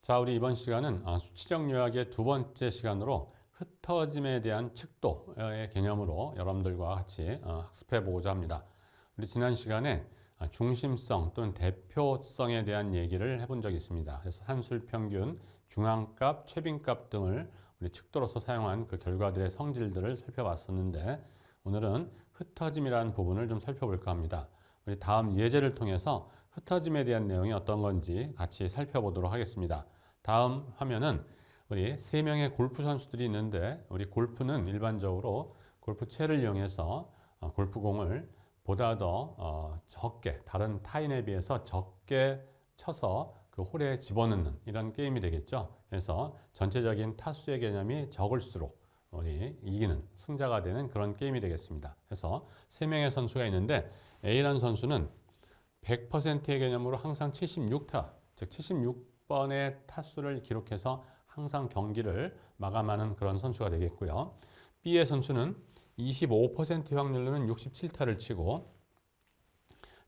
자, 우리 이번 시간은 수치적 요약의 두 번째 시간으로 흩어짐에 대한 측도의 개념으로 여러분들과 같이 학습해 보고자 합니다. 우리 지난 시간에 중심성 또는 대표성에 대한 얘기를 해본 적이 있습니다. 그래서 산술평균, 중앙값, 최빈값 등을 우리 측도로서 사용한 그 결과들의 성질들을 살펴봤었는데, 오늘은 흩어짐이라는 부분을 좀 살펴볼까 합니다. 우리 다음 예제를 통해서 흩어짐에 대한 내용이 어떤 건지 같이 살펴보도록 하겠습니다. 다음 화면은 우리 3명의 골프 선수들이 있는데, 우리 골프는 일반적으로 골프채를 이용해서 골프공을 보다 더 적게, 다른 타인에 비해서 적게 쳐서 그 홀에 집어넣는 이런 게임이 되겠죠. 그래서 전체적인 타수의 개념이 적을수록 우리 이기는, 승자가 되는 그런 게임이 되겠습니다. 그래서 3명의 선수가 있는데, A라는 선수는 100%의 개념으로 항상 76타, 즉 76번의 타수를 기록해서 항상 경기를 마감하는 그런 선수가 되겠고요. B의 선수는 25%의 확률로는 67타를 치고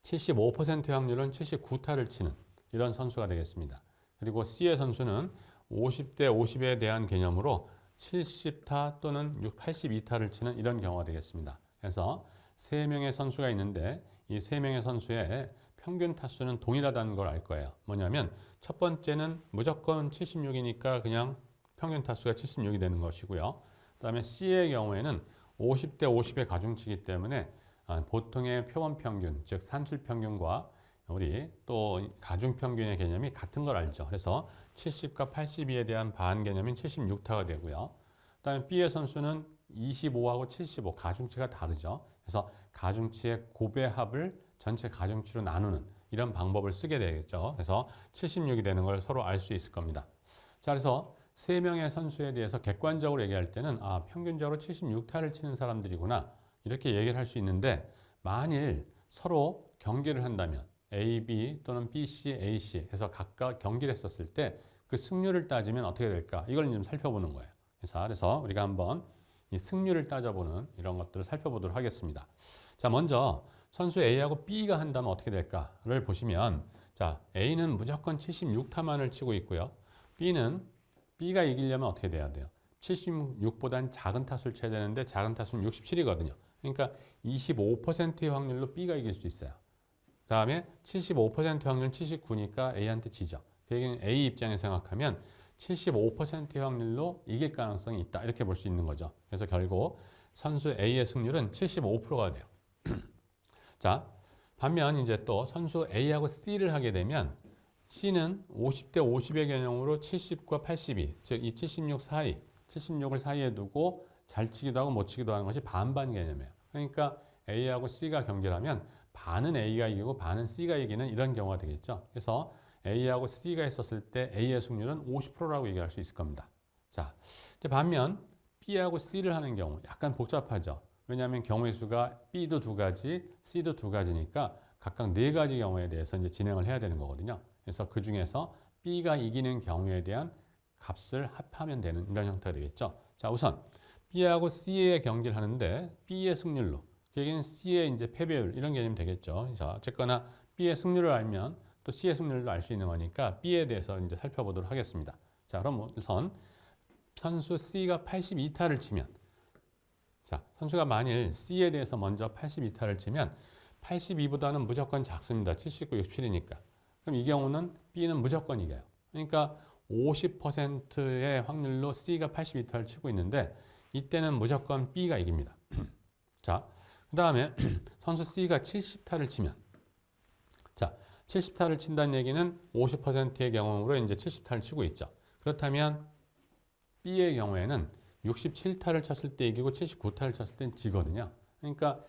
75%의 확률은 79타를 치는 이런 선수가 되겠습니다. 그리고 C의 선수는 50대 50에 대한 개념으로 70타 또는 82타를 치는 이런 경우가 되겠습니다. 그래서 3명의 선수가 있는데, 이 3명의 선수의 평균 타수는 동일하다는 걸 알 거예요. 뭐냐면 첫 번째는 무조건 76이니까 그냥 평균 타수가 76이 되는 것이고요. 그 다음에 C의 경우에는 50대 50의 가중치이기 때문에 보통의 표본평균, 즉 산술평균과 우리 또 가중평균의 개념이 같은 걸 알죠. 그래서 70과 82에 대한 반 개념인 76타가 되고요. 그 다음에 B의 선수는 25하고 75, 가중치가 다르죠. 그래서 가중치의 곱의 합을 전체 가중치로 나누는 이런 방법을 쓰게 되겠죠. 그래서 76이 되는 걸 서로 알 수 있을 겁니다. 자, 그래서 3명의 선수에 대해서 객관적으로 얘기할 때는 평균적으로 76타를 치는 사람들이구나, 이렇게 얘기를 할 수 있는데, 만일 서로 경기를 한다면 A, B 또는 B, C, A, C 해서 각각 경기를 했었을 때 그 승률을 따지면 어떻게 될까? 이걸 좀 살펴보는 거예요. 그래서 우리가 한번 이 승률을 따져보는 이런 것들을 살펴보도록 하겠습니다. 자, 먼저 선수 A하고 B가 한다면 어떻게 될까를 보시면, 자, A는 무조건 76타만을 치고 있고요. B가 이기려면 어떻게 돼야 돼요? 76보다는 작은 타수를 쳐야 되는데 작은 타수는 67이거든요. 그러니까 25%의 확률로 B가 이길 수 있어요. 그 다음에 75% 확률은 79니까 A한테 지죠. 그 얘기는 A 입장에서 생각하면 75%의 확률로 이길 가능성이 있다, 이렇게 볼 수 있는 거죠. 그래서 결국 선수 A의 승률은 75%가 돼요. 자, 반면 이제 또 선수 A하고 C를 하게 되면 C는 50대 50의 개념으로 70과 82, 즉 이 76 사이, 76을 사이에 두고 잘 치기도 하고 못 치기도 하는 것이 반반 개념이에요. 그러니까 A하고 C가 경기를 하면 반은 A가 이기고 반은 C가 이기는 이런 경우가 되겠죠. 그래서 A하고 C가 했었을 때 A의 승률은 50%라고 얘기할 수 있을 겁니다. 자, 이제 반면 B하고 C를 하는 경우 약간 복잡하죠. 왜냐하면 경우의 수가 B도 2가지, C도 2가지니까 각각 4가지 경우에 대해서 이제 진행을 해야 되는 거거든요. 그래서 그 중에서 B가 이기는 경우에 대한 값을 합하면 되는 이런 형태가 되겠죠. 자, 우선 B하고 C의 경기를 하는데 B의 승률로, 여기는 C의 이제 패배율 이런 개념이 되겠죠. 자, 어쨌거나 B의 승률을 알면 또 C의 승률도 알 수 있는 거니까 B에 대해서 이제 살펴보도록 하겠습니다. 자, 그럼 우선 선수 C가 82타를 치면, 자, 선수가 만일 C에 대해서 먼저 82타를 치면 82보다는 무조건 작습니다. 79, 67이니까. 그럼 이 경우는 B는 무조건 이겨요. 그러니까 50%의 확률로 C가 82타를 치고 있는데, 이때는 무조건 B가 이깁니다. 자, 그 다음에 선수 C가 70타를 치면, 자, 70타를 친다는 얘기는 50%의 경우로 이제 70타를 치고 있죠. 그렇다면 B의 경우에는 67타를 쳤을 때 이기고 79타를 쳤을 땐 지거든요. 그러니까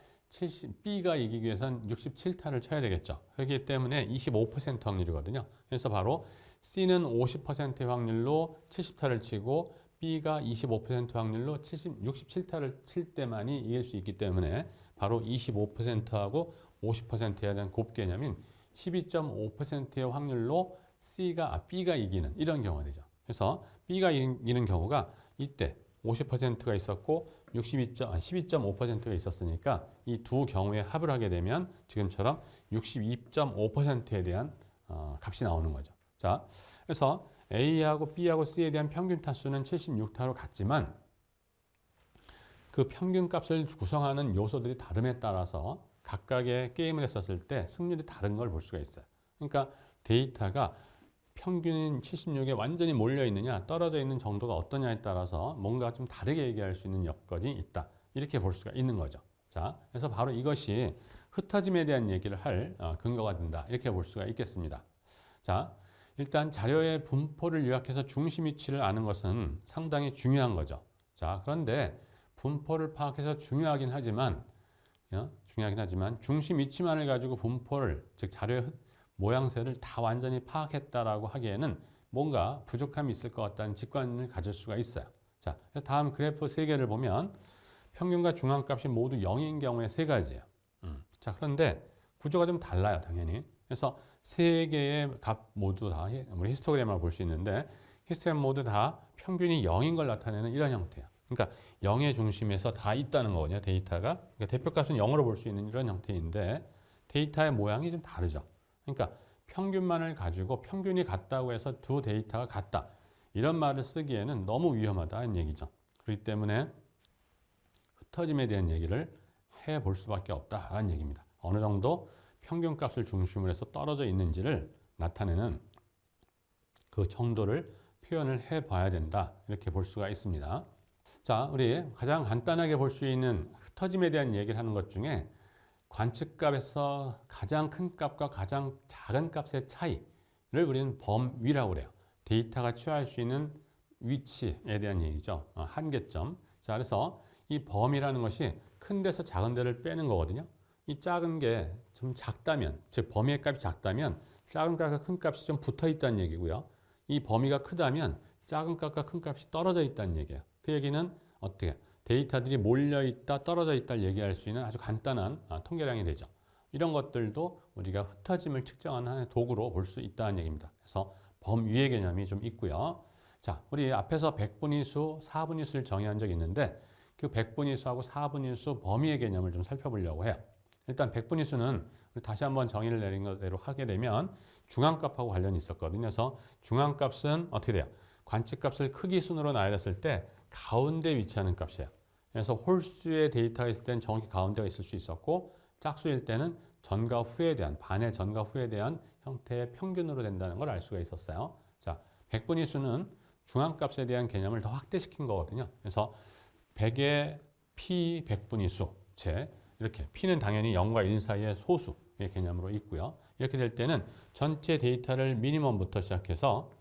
B가 이기기 위해서는 67타를 쳐야 되겠죠. 그렇기 때문에 25% 확률이거든요. 그래서 바로 C는 50%의 확률로 70타를 치고 B가 25% 확률로 67타를 칠 때만이 이길 수 있기 때문에 바로 25%하고 50%에 대한 곱 개념인 12.5%의 확률로 B가 이기는 이런 경우가 되죠. 그래서 B가 이기는 경우가 이때 50%가 있었고 12.5%가 있었으니까 이 두 경우의 합을 하게 되면 지금처럼 62.5%에 대한 값이 나오는 거죠. 자, 그래서 A하고 B하고 C에 대한 평균 타수는 76타로 같지만 그 평균 값을 구성하는 요소들이 다름에 따라서 각각의 게임을 했었을 때 승률이 다른 걸 볼 수가 있어요. 그러니까 데이터가 평균 76에 완전히 몰려 있느냐 떨어져 있는 정도가 어떠냐에 따라서 뭔가 좀 다르게 얘기할 수 있는 여건이 있다. 이렇게 볼 수가 있는 거죠. 자, 그래서 바로 이것이 흩어짐에 대한 얘기를 할 근거가 된다. 이렇게 볼 수가 있겠습니다. 자, 일단 자료의 분포를 요약해서 중심 위치를 아는 것은 상당히 중요한 거죠. 자, 그런데 분포를 파악해서 중요하긴 하지만 중심 위치만을 가지고 분포를, 즉 자료의 모양새를 다 완전히 파악했다라고 하기에는 뭔가 부족함이 있을 것 같다는 직관을 가질 수가 있어요. 자, 다음 그래프 3개를 보면 평균과 중앙값이 모두 0인 경우에 3가지예요. 자, 그런데 구조가 좀 달라요, 당연히. 그래서 3개의 값 모두 다 우리 히스토그램을 볼 수 있는데 히스토그램 모두 다 평균이 0인 걸 나타내는 이런 형태예요. 그러니까 0의 중심에서 다 있다는 거거든요, 데이터가. 그러니까 대표값은 0으로 볼 수 있는 이런 형태인데 데이터의 모양이 좀 다르죠. 그러니까 평균만을 가지고 평균이 같다고 해서 두 데이터가 같다. 이런 말을 쓰기에는 너무 위험하다는 얘기죠. 그렇기 때문에 흩어짐에 대한 얘기를 해볼 수밖에 없다라는 얘기입니다. 어느 정도 평균값을 중심으로 해서 떨어져 있는지를 나타내는 그 정도를 표현을 해봐야 된다. 이렇게 볼 수가 있습니다. 자, 우리 가장 간단하게 볼 수 있는 흩어짐에 대한 얘기를 하는 것 중에 관측값에서 가장 큰 값과 가장 작은 값의 차이를 우리는 범위라고 그래요. 데이터가 취할 수 있는 위치에 대한 얘기죠. 한계점. 자, 그래서 이 범위라는 것이 큰 데서 작은 데를 빼는 거거든요. 이 작은 게 좀 작다면, 즉 범위의 값이 작다면 작은 값과 큰 값이 좀 붙어 있다는 얘기고요. 이 범위가 크다면 작은 값과 큰 값이 떨어져 있다는 얘기예요. 그 얘기는 어떻게? 데이터들이 몰려있다, 떨어져 있다를 얘기할 수 있는 아주 간단한 통계량이 되죠. 이런 것들도 우리가 흩어짐을 측정하는 하나의 도구로 볼 수 있다는 얘기입니다. 그래서 범위의 개념이 좀 있고요. 자, 우리 앞에서 백분위수, 사분위수를 정의한 적이 있는데 그 백분위수하고 사분위수 범위의 개념을 좀 살펴보려고 해요. 일단 백분위수는 우리 다시 한번 정의를 내린 것대로 하게 되면 중앙값하고 관련이 있었거든요. 그래서 중앙값은 어떻게 돼요? 관측값을 크기 순으로 나열했을 때 가운데 위치하는 값이에요. 그래서 홀수의 데이터가 있을 때는 정확히 가운데가 있을 수 있었고 짝수일 때는 전과 후에 대한 반의 전과 후에 대한 형태의 평균으로 된다는 걸 알 수가 있었어요. 자, 백분위수는 중앙값에 대한 개념을 더 확대시킨 거거든요. 그래서 100의 p 백분위수 제 이렇게 p는 당연히 0과 1 사이의 소수의 개념으로 있고요. 이렇게 될 때는 전체 데이터를 미니멈부터 시작해서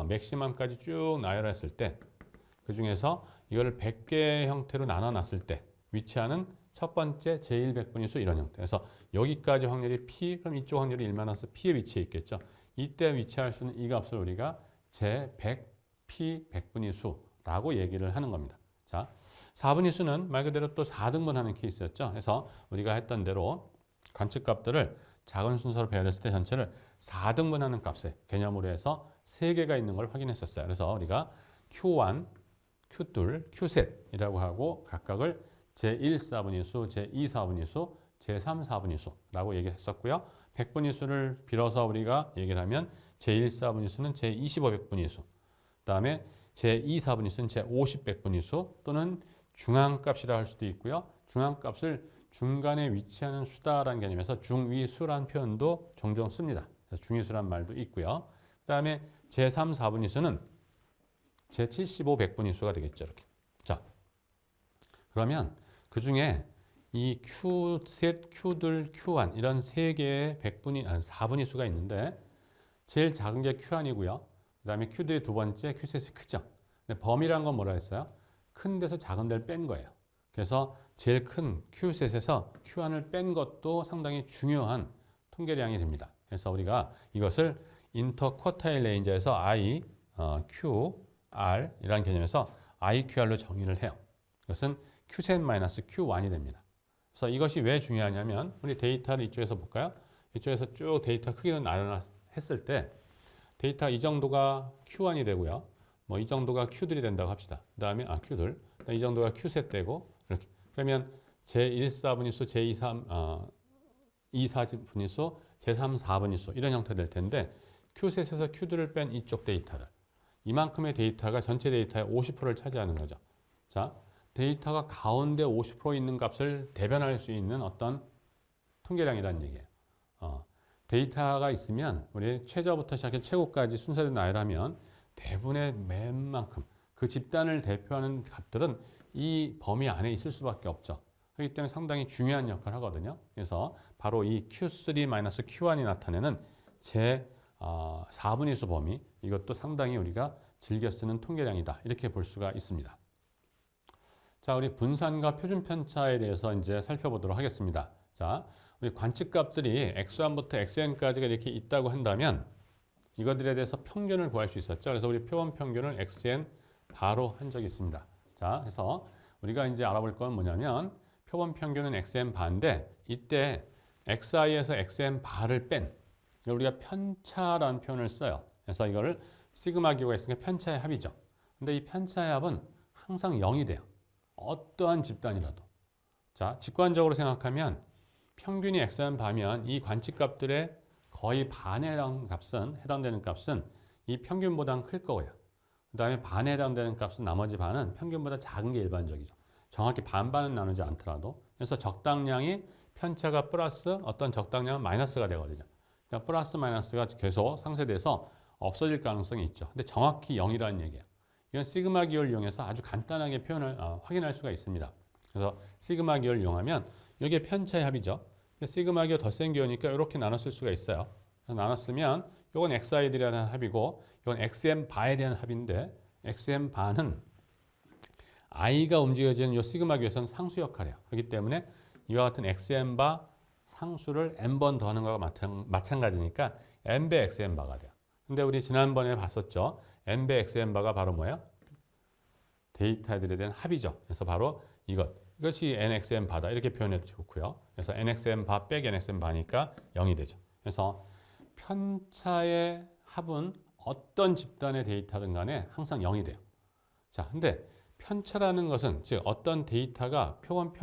맥시멈까지 쭉 나열했을 때 그 중에서 이거를 100개의 형태로 나눠놨을 때 위치하는 첫 번째 제1백분위수 이런 형태. 그래서 여기까지 확률이 p, 그럼 이쪽 확률이 1-, p에 위치해 있겠죠. 이때 위치할 수 있는 이 값을 우리가 제100p 백분위수라고 얘기를 하는 겁니다. 자, 4분위수는 말 그대로 또 4등분하는 케이스였죠. 그래서 우리가 했던 대로 관측값들을 작은 순서로 배열했을 때 전체를 4등분하는 값의 개념으로 해서 3개가 있는 걸 확인했었어요. 그래서 우리가 Q1, Q2, Q셋이라고 하고 각각을 제1사분위수, 제2사분위수, 제3사분위수라고 얘기했었고요. 백분위수를 빌어서 우리가 얘기를 하면 제1사분위수는 제25백분위수, 그 다음에 제2사분위수는 제50백분위수 또는 중앙값이라 할 수도 있고요. 중앙값을 중간에 위치하는 수다라는 개념에서 중위수라는 표현도 종종 씁니다. 그래서 중위수란 말도 있고요. 그 다음에 제3, 4분위수는 제75 백분위수가 되겠죠. 이렇게. 자, 그러면 그 중에 이 Q셋, Q둘, Q1 이런 세 개의 4분위수가 있는데 제일 작은 게 Q1이고요. 그 다음에 Q둘이 두 번째, Q셋이 크죠. 근데 범위란 건 뭐라 했어요? 큰 데서 작은 데를 뺀 거예요. 그래서 제일 큰 Q셋에서 Q1을 뺀 것도 상당히 중요한 통계량이 됩니다. 그래서 우리가 이것을 인터쿼타일 레인저에서 I, Q, R 이라는 개념에서 IQR로 정의를 해요. 이것은 Q셋-Q1이 됩니다. 그래서 이것이 왜 중요하냐면 우리 데이터를 이쪽에서 볼까요? 이쪽에서 쭉 데이터 크기를 나눠했을 때 데이터 이 정도가 Q1이 되고요. 뭐 이 정도가 Q들이 된다고 합시다. 그 다음에 Q들. 이 정도가 Q셋 되고 이렇게. 그러면 제1사분위수, 제2사분위수, 제3, 4분위수 이런 형태 될 텐데 Q셋에서 Q들을 뺀 이쪽 데이터를 이만큼의 데이터가 전체 데이터의 50%를 차지하는 거죠. 자, 데이터가 가운데 50% 있는 값을 대변할 수 있는 어떤 통계량이라는 얘기예요. 데이터가 있으면 우리 최저부터 시작해 최고까지 순서대로 나열하면 대부분의 맨만큼 그 집단을 대표하는 값들은 이 범위 안에 있을 수밖에 없죠. 그렇기 때문에 상당히 중요한 역할을 하거든요. 그래서 바로 이 Q3-Q1이 나타내는 제 4분위수 범위, 이것도 상당히 우리가 즐겨 쓰는 통계량이다, 이렇게 볼 수가 있습니다. 자, 우리 분산과 표준 편차에 대해서 이제 살펴보도록 하겠습니다. 자, 우리 관측값들이 x1부터 xn까지가 이렇게 있다고 한다면 이것들에 대해서 평균을 구할 수 있었죠. 그래서 우리 표본 평균을 xn 바로 한 적이 있습니다. 자, 그래서 우리가 이제 알아볼 건 뭐냐면 표본 평균은 xn 바인데 이때 xi에서 xn 바를 뺀 우리가 편차라는 표현을 써요. 그래서 이거를 시그마 기호가 있으니까 편차의 합이죠. 근데 이 편차의 합은 항상 0이 돼요. 어떠한 집단이라도. 자, 직관적으로 생각하면 평균이 xn 바면 이 관측값들의 거의 반에 해당되는 값은 이 평균보다 클 거고요. 그 다음에 반에 해당되는 값은 나머지 반은 평균보다 작은 게 일반적이죠. 정확히 반반은 나누지 않더라도. 그래서 적당량이 편차가 플러스 어떤 적당량은 마이너스가 되거든요. 그러니까 플러스 마이너스가 계속 상쇄돼서 없어질 가능성이 있죠. 근데 정확히 0이라는 얘기예요. 이건 시그마 기호를 이용해서 아주 간단하게 표현을 확인할 수가 있습니다. 그래서 시그마 기호를 이용하면 이게 편차의 합이죠. 시그마 기호 더 센 기호니까 이렇게 나눴을 수가 있어요. 나눴으면 이건 xi에 대한 합이고 이건 xm 바에 대한 합인데 xm 바는 i가 움직여지는 이 시그마 기호에서는 상수 역할이에요. 그렇기 때문에 이와 같은 xm 바 상수를 n번 더하는 거와 마찬가지니까 n배 xm 바가 돼요. 근데 우리 지난번에 봤었죠. n배 xm 바가 바로 뭐예요? 데이터들에 대한 합이죠. 그래서 바로 이것이 nxm 바다 이렇게 표현해도 좋고요. 그래서 nxm 바 빼기 nxm 바니까 0이 되죠. 그래서 편차의 합은 어떤 집단의 데이터든 간에 항상 0이 돼요. 자, 근데 편차라는 것은 즉 어떤 데이터가 표본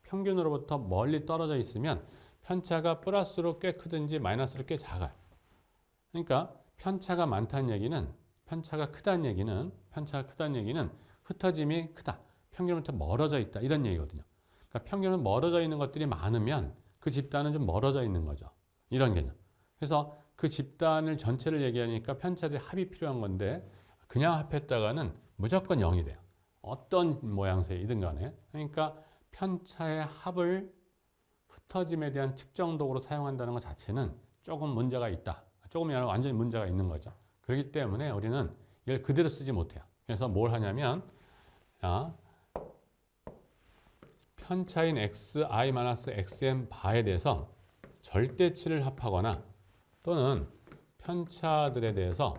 평균으로부터 멀리 떨어져 있으면 편차가 플러스로 꽤 크든지 마이너스로 꽤 작아요. 그러니까 편차가 많다는 얘기는 편차가 크다는 얘기는 흩어짐이 크다. 평균부터 멀어져 있다. 이런 얘기거든요. 그러니까 평균은 멀어져 있는 것들이 많으면 그 집단은 좀 멀어져 있는 거죠. 이런 개념. 그래서 그 집단을 전체를 얘기하니까 편차들이 합이 필요한 건데 그냥 합했다가는 무조건 0이 돼요. 어떤 모양새이든 간에. 그러니까 편차의 합을 흩어짐에 대한 측정 도구로 사용한다는 것 자체는 조금 문제가 있다. 조금이 아니라 완전히 문제가 있는 거죠. 그렇기 때문에 우리는 이걸 그대로 쓰지 못해요. 그래서 뭘 하냐면 편차인 xi-xm 바에 대해서 절대치를 합하거나 또는 편차들에 대해서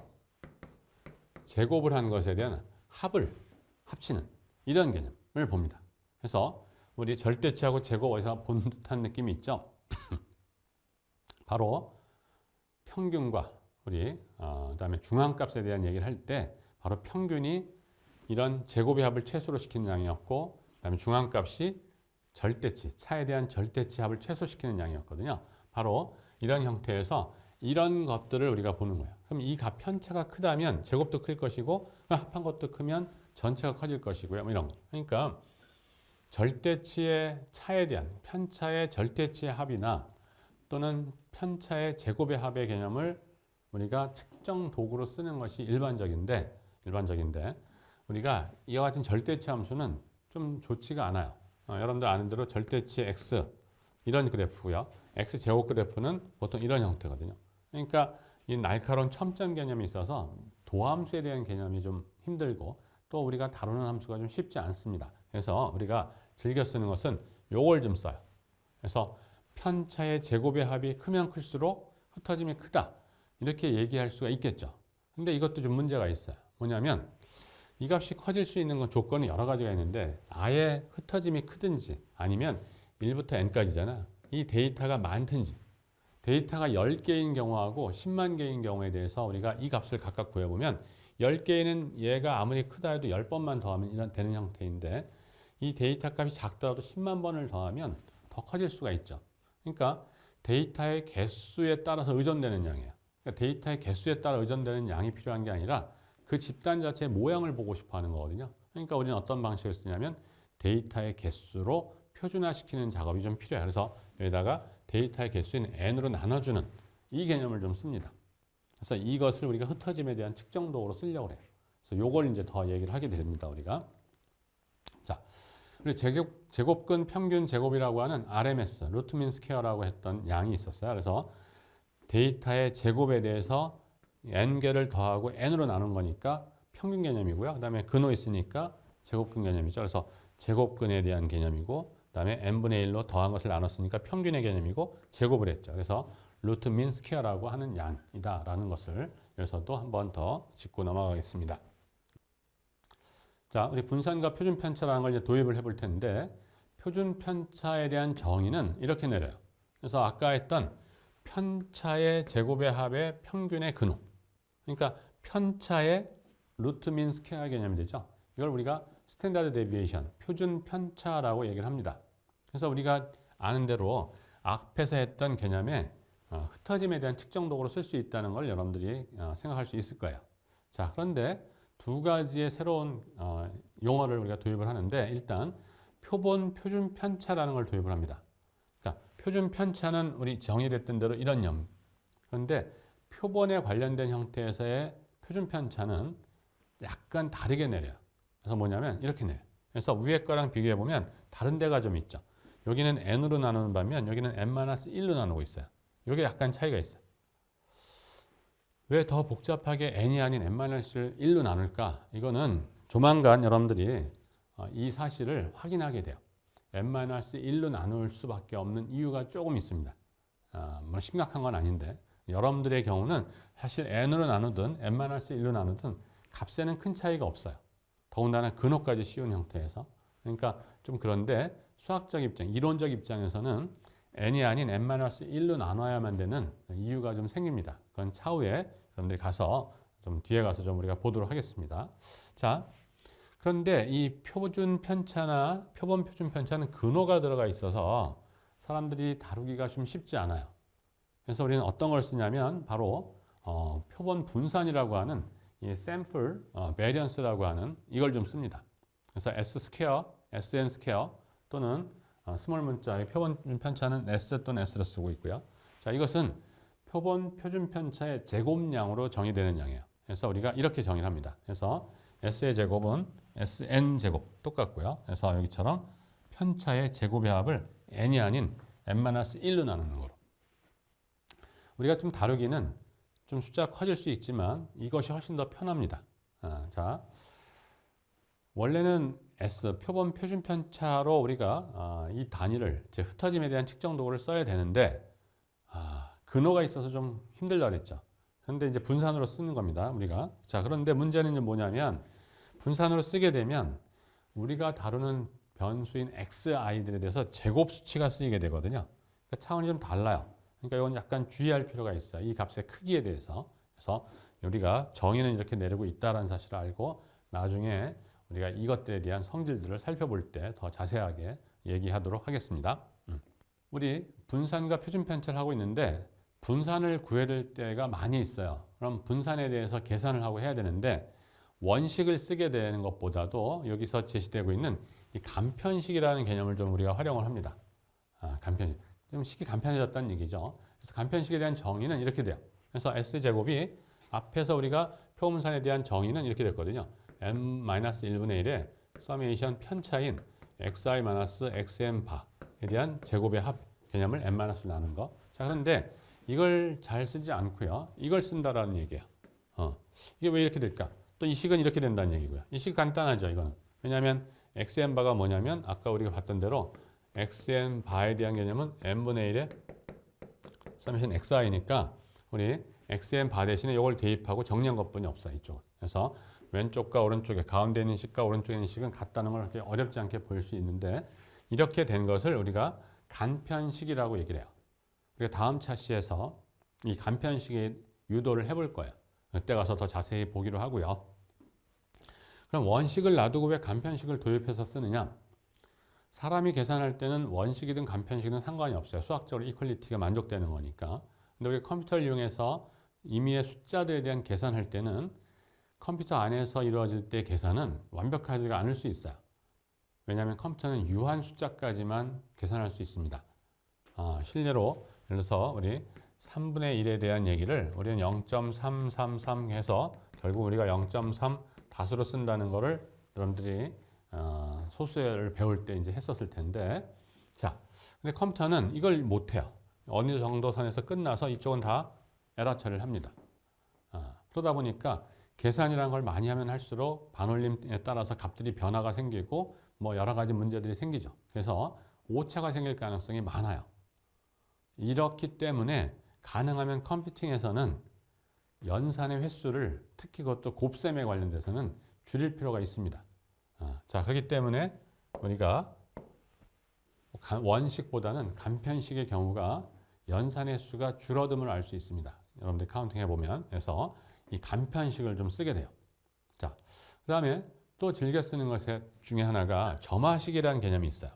제곱을 한 것에 대한 합을 합치는 이런 개념을 봅니다. 그래서 우리 절대치하고 제곱 어디서 본 듯한 느낌이 있죠. 바로 평균과 우리 그다음에 중앙값에 대한 얘기를 할 때 바로 평균이 이런 제곱의 합을 최소로 시키는 양이었고 그다음에 중앙값이 절대치, 차에 대한 절대치 합을 최소시키는 양이었거든요. 바로 이런 형태에서 이런 것들을 우리가 보는 거예요. 그럼 이 값 편차가 크다면 제곱도 클 것이고 합한 것도 크면 전체가 커질 것이고요. 뭐 이런 거. 그러니까 절대치의 차에 대한 편차의 절대치의 합이나 또는 편차의 제곱의 합의 개념을 우리가 측정 도구로 쓰는 것이 일반적인데 우리가 이와 같은 절대치 함수는 좀 좋지가 않아요. 여러분들 아는 대로 절대치 x 이런 그래프고요. x 제곱 그래프는 보통 이런 형태거든요. 그러니까 이 날카로운 첨점 개념이 있어서 도함수에 대한 개념이 좀 힘들고 또 우리가 다루는 함수가 좀 쉽지 않습니다. 그래서 우리가 즐겨 쓰는 것은 요걸 좀 써요. 그래서 편차의 제곱의 합이 크면 클수록 흩어짐이 크다. 이렇게 얘기할 수가 있겠죠. 근데 이것도 좀 문제가 있어요. 뭐냐면 이 값이 커질 수 있는 건 조건이 여러 가지가 있는데 아예 흩어짐이 크든지 아니면 1부터 n까지잖아. 이 데이터가 많든지 데이터가 10개인 경우하고 10만 개인 경우에 대해서 우리가 이 값을 각각 구해보면 10개는 얘가 아무리 크다 해도 10번만 더하면 이런 되는 형태인데 이 데이터 값이 작더라도 10만 번을 더하면 더 커질 수가 있죠. 그러니까 데이터의 개수에 따라서 의존되는 양이에요. 그러니까 데이터의 개수에 따라 의존되는 양이 필요한 게 아니라 그 집단 자체의 모양을 보고 싶어 하는 거거든요. 그러니까 우리는 어떤 방식을 쓰냐면 데이터의 개수로 표준화시키는 작업이 좀 필요해요. 그래서 여기다가 데이터의 개수인 n으로 나눠주는 이 개념을 좀 씁니다. 그래서 이것을 우리가 흩어짐에 대한 측정 도구로 쓰려고 해요. 그래서 요걸 이제 더 얘기를 하게 됩니다, 우리가. 자, 그리고 제곱근 평균 제곱이라고 하는 RMS, 루트 민 스퀘어라고 했던 양이 있었어요. 그래서 데이터의 제곱에 대해서 n개를 더하고 n으로 나눈 거니까 평균 개념이고요. 그다음에 근호 있으니까 제곱근 개념이죠. 그래서 제곱근에 대한 개념이고, 그다음에 n분의 1로 더한 것을 나눴으니까 평균의 개념이고 제곱을 했죠. 그래서 루트 민 스퀘어라고 하는 양이다라는 것을 여기서도 한 번 더 짚고 넘어가겠습니다. 자, 우리 분산과 표준 편차라는 걸 이제 도입을 해볼 텐데, 표준 편차에 대한 정의는 이렇게 내려요. 그래서 아까 했던 편차의 제곱의 합의 평균의 근호. 그러니까 편차의 루트 민 스퀘어 개념이 되죠. 이걸 우리가 스탠다드 데비에이션, 표준 편차라고 얘기를 합니다. 그래서 우리가 아는 대로 앞에서 했던 개념에 흩어짐에 대한 측정 도구로 쓸 수 있다는 걸 여러분들이 생각할 수 있을 거예요. 자, 그런데 두 가지의 새로운 용어를 우리가 도입을 하는데, 일단 표본 표준 편차라는 걸 도입을 합니다. 그러니까 표준 편차는 우리 정의됐던 대로 이런 점. 그런데 표본에 관련된 형태에서의 표준 편차는 약간 다르게 내려요. 그래서 뭐냐면 이렇게 내요. 그래서 위에 거랑 비교해 보면 다른 데가 좀 있죠. 여기는 n으로 나누는 반면 여기는 n-1로 나누고 있어요. 이게 약간 차이가 있어요. 왜 더 복잡하게 n이 아닌 n-1로 나눌까? 이거는 조만간 여러분들이 이 사실을 확인하게 돼요. n-1로 나눌 수밖에 없는 이유가 조금 있습니다. 뭐 심각한 건 아닌데, 여러분들의 경우는 사실 n으로 나누든 n-1로 나누든 값에는 큰 차이가 없어요. 더군다나 근호까지 씌운 형태에서. 그러니까 좀 그런데 수학적 입장, 이론적 입장에서는 n이 아닌 n-1로 나눠야만 되는 이유가 좀 생깁니다. 그건 차후에 여러분들이 가서 좀 뒤에 가서 좀 우리가 보도록 하겠습니다. 자, 그런데 이 표준 편차나 표본 표준 편차는 근호가 들어가 있어서 사람들이 다루기가 좀 쉽지 않아요. 그래서 우리는 어떤 걸 쓰냐면 바로 표본 분산이라고 하는 이 샘플 베리언스라고 하는 이걸 좀 씁니다. 그래서 S 스퀘어, SN 스퀘어 또는 스몰 문자의 표본 편차는 S 또는 S로 쓰고 있고요. 자, 이것은 표본 표준 편차의 제곱량으로 정의되는 양이에요. 그래서 우리가 이렇게 정의를 합니다. 그래서 S의 제곱은 SN 제곱 똑같고요. 그래서 여기처럼 편차의 제곱의 합을 n이 아닌 n-1로 나누는 거로. 우리가 좀 다루기는 좀 숫자가 커질 수 있지만 이것이 훨씬 더 편합니다. 자, 원래는 S, 표본 표준 편차로 우리가 이 단위를, 즉 흩어짐에 대한 측정 도구를 써야 되는데 근호가 있어서 좀 힘들다 그랬죠. 그런데 이제 분산으로 쓰는 겁니다, 우리가. 자, 그런데 문제는 이제 뭐냐면 분산으로 쓰게 되면 우리가 다루는 변수인 xi들에 대해서 제곱 수치가 쓰이게 되거든요. 그러니까 차원이 좀 달라요. 그러니까 이건 약간 주의할 필요가 있어요. 이 값의 크기에 대해서. 그래서 우리가 정의는 이렇게 내리고 있다는 사실을 알고 나중에 우리가 이것들에 대한 성질들을 살펴볼 때 더 자세하게 얘기하도록 하겠습니다. 우리 분산과 표준 편차를 하고 있는데 분산을 구해야 될 때가 많이 있어요. 그럼 분산에 대해서 계산을 하고 해야 되는데 원식을 쓰게 되는 것보다도 여기서 제시되고 있는 이 간편식이라는 개념을 좀 우리가 활용을 합니다. 간편식. 좀 식이 간편해졌다는 얘기죠. 그래서 간편식에 대한 정의는 이렇게 돼요. 그래서 S제곱이 앞에서 우리가 표분산에 대한 정의는 이렇게 됐거든요. n-1분의 1의 서메이션 편차인 xi-xm 바에 대한 제곱의 합 개념을 n-로 나눈 거. 자, 그런데 이걸 잘 쓰지 않고요. 이걸 쓴다라는 얘기예요. 이게 왜 이렇게 될까? 또 이 식은 이렇게 된다는 얘기고요. 이 식 간단하죠, 이거는. 왜냐하면 xm 바가 뭐냐면 아까 우리가 봤던 대로 xm 바에 대한 개념은 n분의 1의 서메이션 xi니까 우리 xm 바 대신에 이걸 대입하고 정리한 것뿐이 없어요, 이쪽은. 그래서 왼쪽과 오른쪽에 가운데 있는 식과 오른쪽에 있는 식은 같다는 걸 그렇게 어렵지 않게 볼 수 있는데 이렇게 된 것을 우리가 간편식이라고 얘기를 해요. 그리고 다음 차시에서 이 간편식의 유도를 해볼 거예요. 그때 가서 더 자세히 보기로 하고요. 그럼 원식을 놔두고 왜 간편식을 도입해서 쓰느냐? 사람이 계산할 때는 원식이든 간편식이든 상관이 없어요. 수학적으로 이퀄리티가 만족되는 거니까. 근데 우리 컴퓨터를 이용해서 임의의 숫자들에 대한 계산할 때는 컴퓨터 안에서 이루어질 때 계산은 완벽하지가 않을 수 있어요. 왜냐하면 컴퓨터는 유한 숫자까지만 계산할 수 있습니다. 실례로 예를 들어서 우리 3분의 1에 대한 얘기를 우리는 0.333 해서 결국 우리가 0.3 다수로 쓴다는 거를 여러분들이 소수를 배울 때 이제 했었을 텐데, 자, 근데 컴퓨터는 이걸 못해요. 어느 정도 선에서 끝나서 이쪽은 다 에러 처리를 합니다. 그러다 보니까 계산이라는 걸 많이 하면 할수록 반올림에 따라서 값들이 변화가 생기고 뭐 여러 가지 문제들이 생기죠. 그래서 오차가 생길 가능성이 많아요. 이렇기 때문에 가능하면 컴퓨팅에서는 연산의 횟수를, 특히 그것도 곱셈에 관련돼서는 줄일 필요가 있습니다. 자, 그렇기 때문에 우리가 원식보다는 간편식의 경우가 연산의 횟수가 줄어듦을 알 수 있습니다. 여러분들 카운팅 해보면. 그래서 이 간편식을 좀 쓰게 돼요. 자, 그 다음에 또 즐겨 쓰는 것 중에 하나가 점화식이라는 개념이 있어요.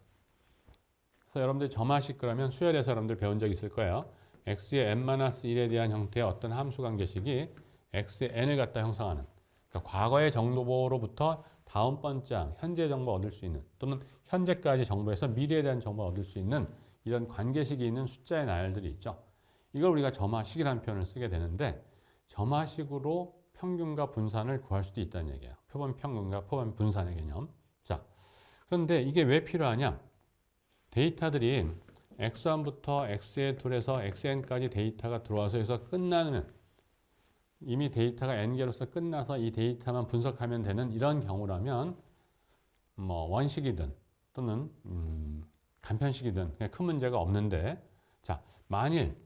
그래서 여러분들 점화식 그러면 수열에서 여러분들 배운 적 있을 거예요. x의 n-1에 대한 형태의 어떤 함수 관계식이 x의 n을 갖다 형성하는, 그러니까 과거의 정보로부터 다음번째 현재 정보 얻을 수 있는, 또는 현재까지 정보에서 미래에 대한 정보를 얻을 수 있는 이런 관계식이 있는 숫자의 나열들이 있죠. 이걸 우리가 점화식이라는 표현을 쓰게 되는데, 점화식으로 평균과 분산을 구할 수도 있다는 얘기예요. 표본 평균과 표본 분산의 개념. 자, 그런데 이게 왜 필요하냐? 데이터들이 x1부터 xn2에서 xn까지 데이터가 들어와서 해서 끝나는, 이미 데이터가 n개로서 끝나서 이 데이터만 분석하면 되는 이런 경우라면 뭐 원식이든 또는 간편식이든 그냥 큰 문제가 없는데, 자, 만일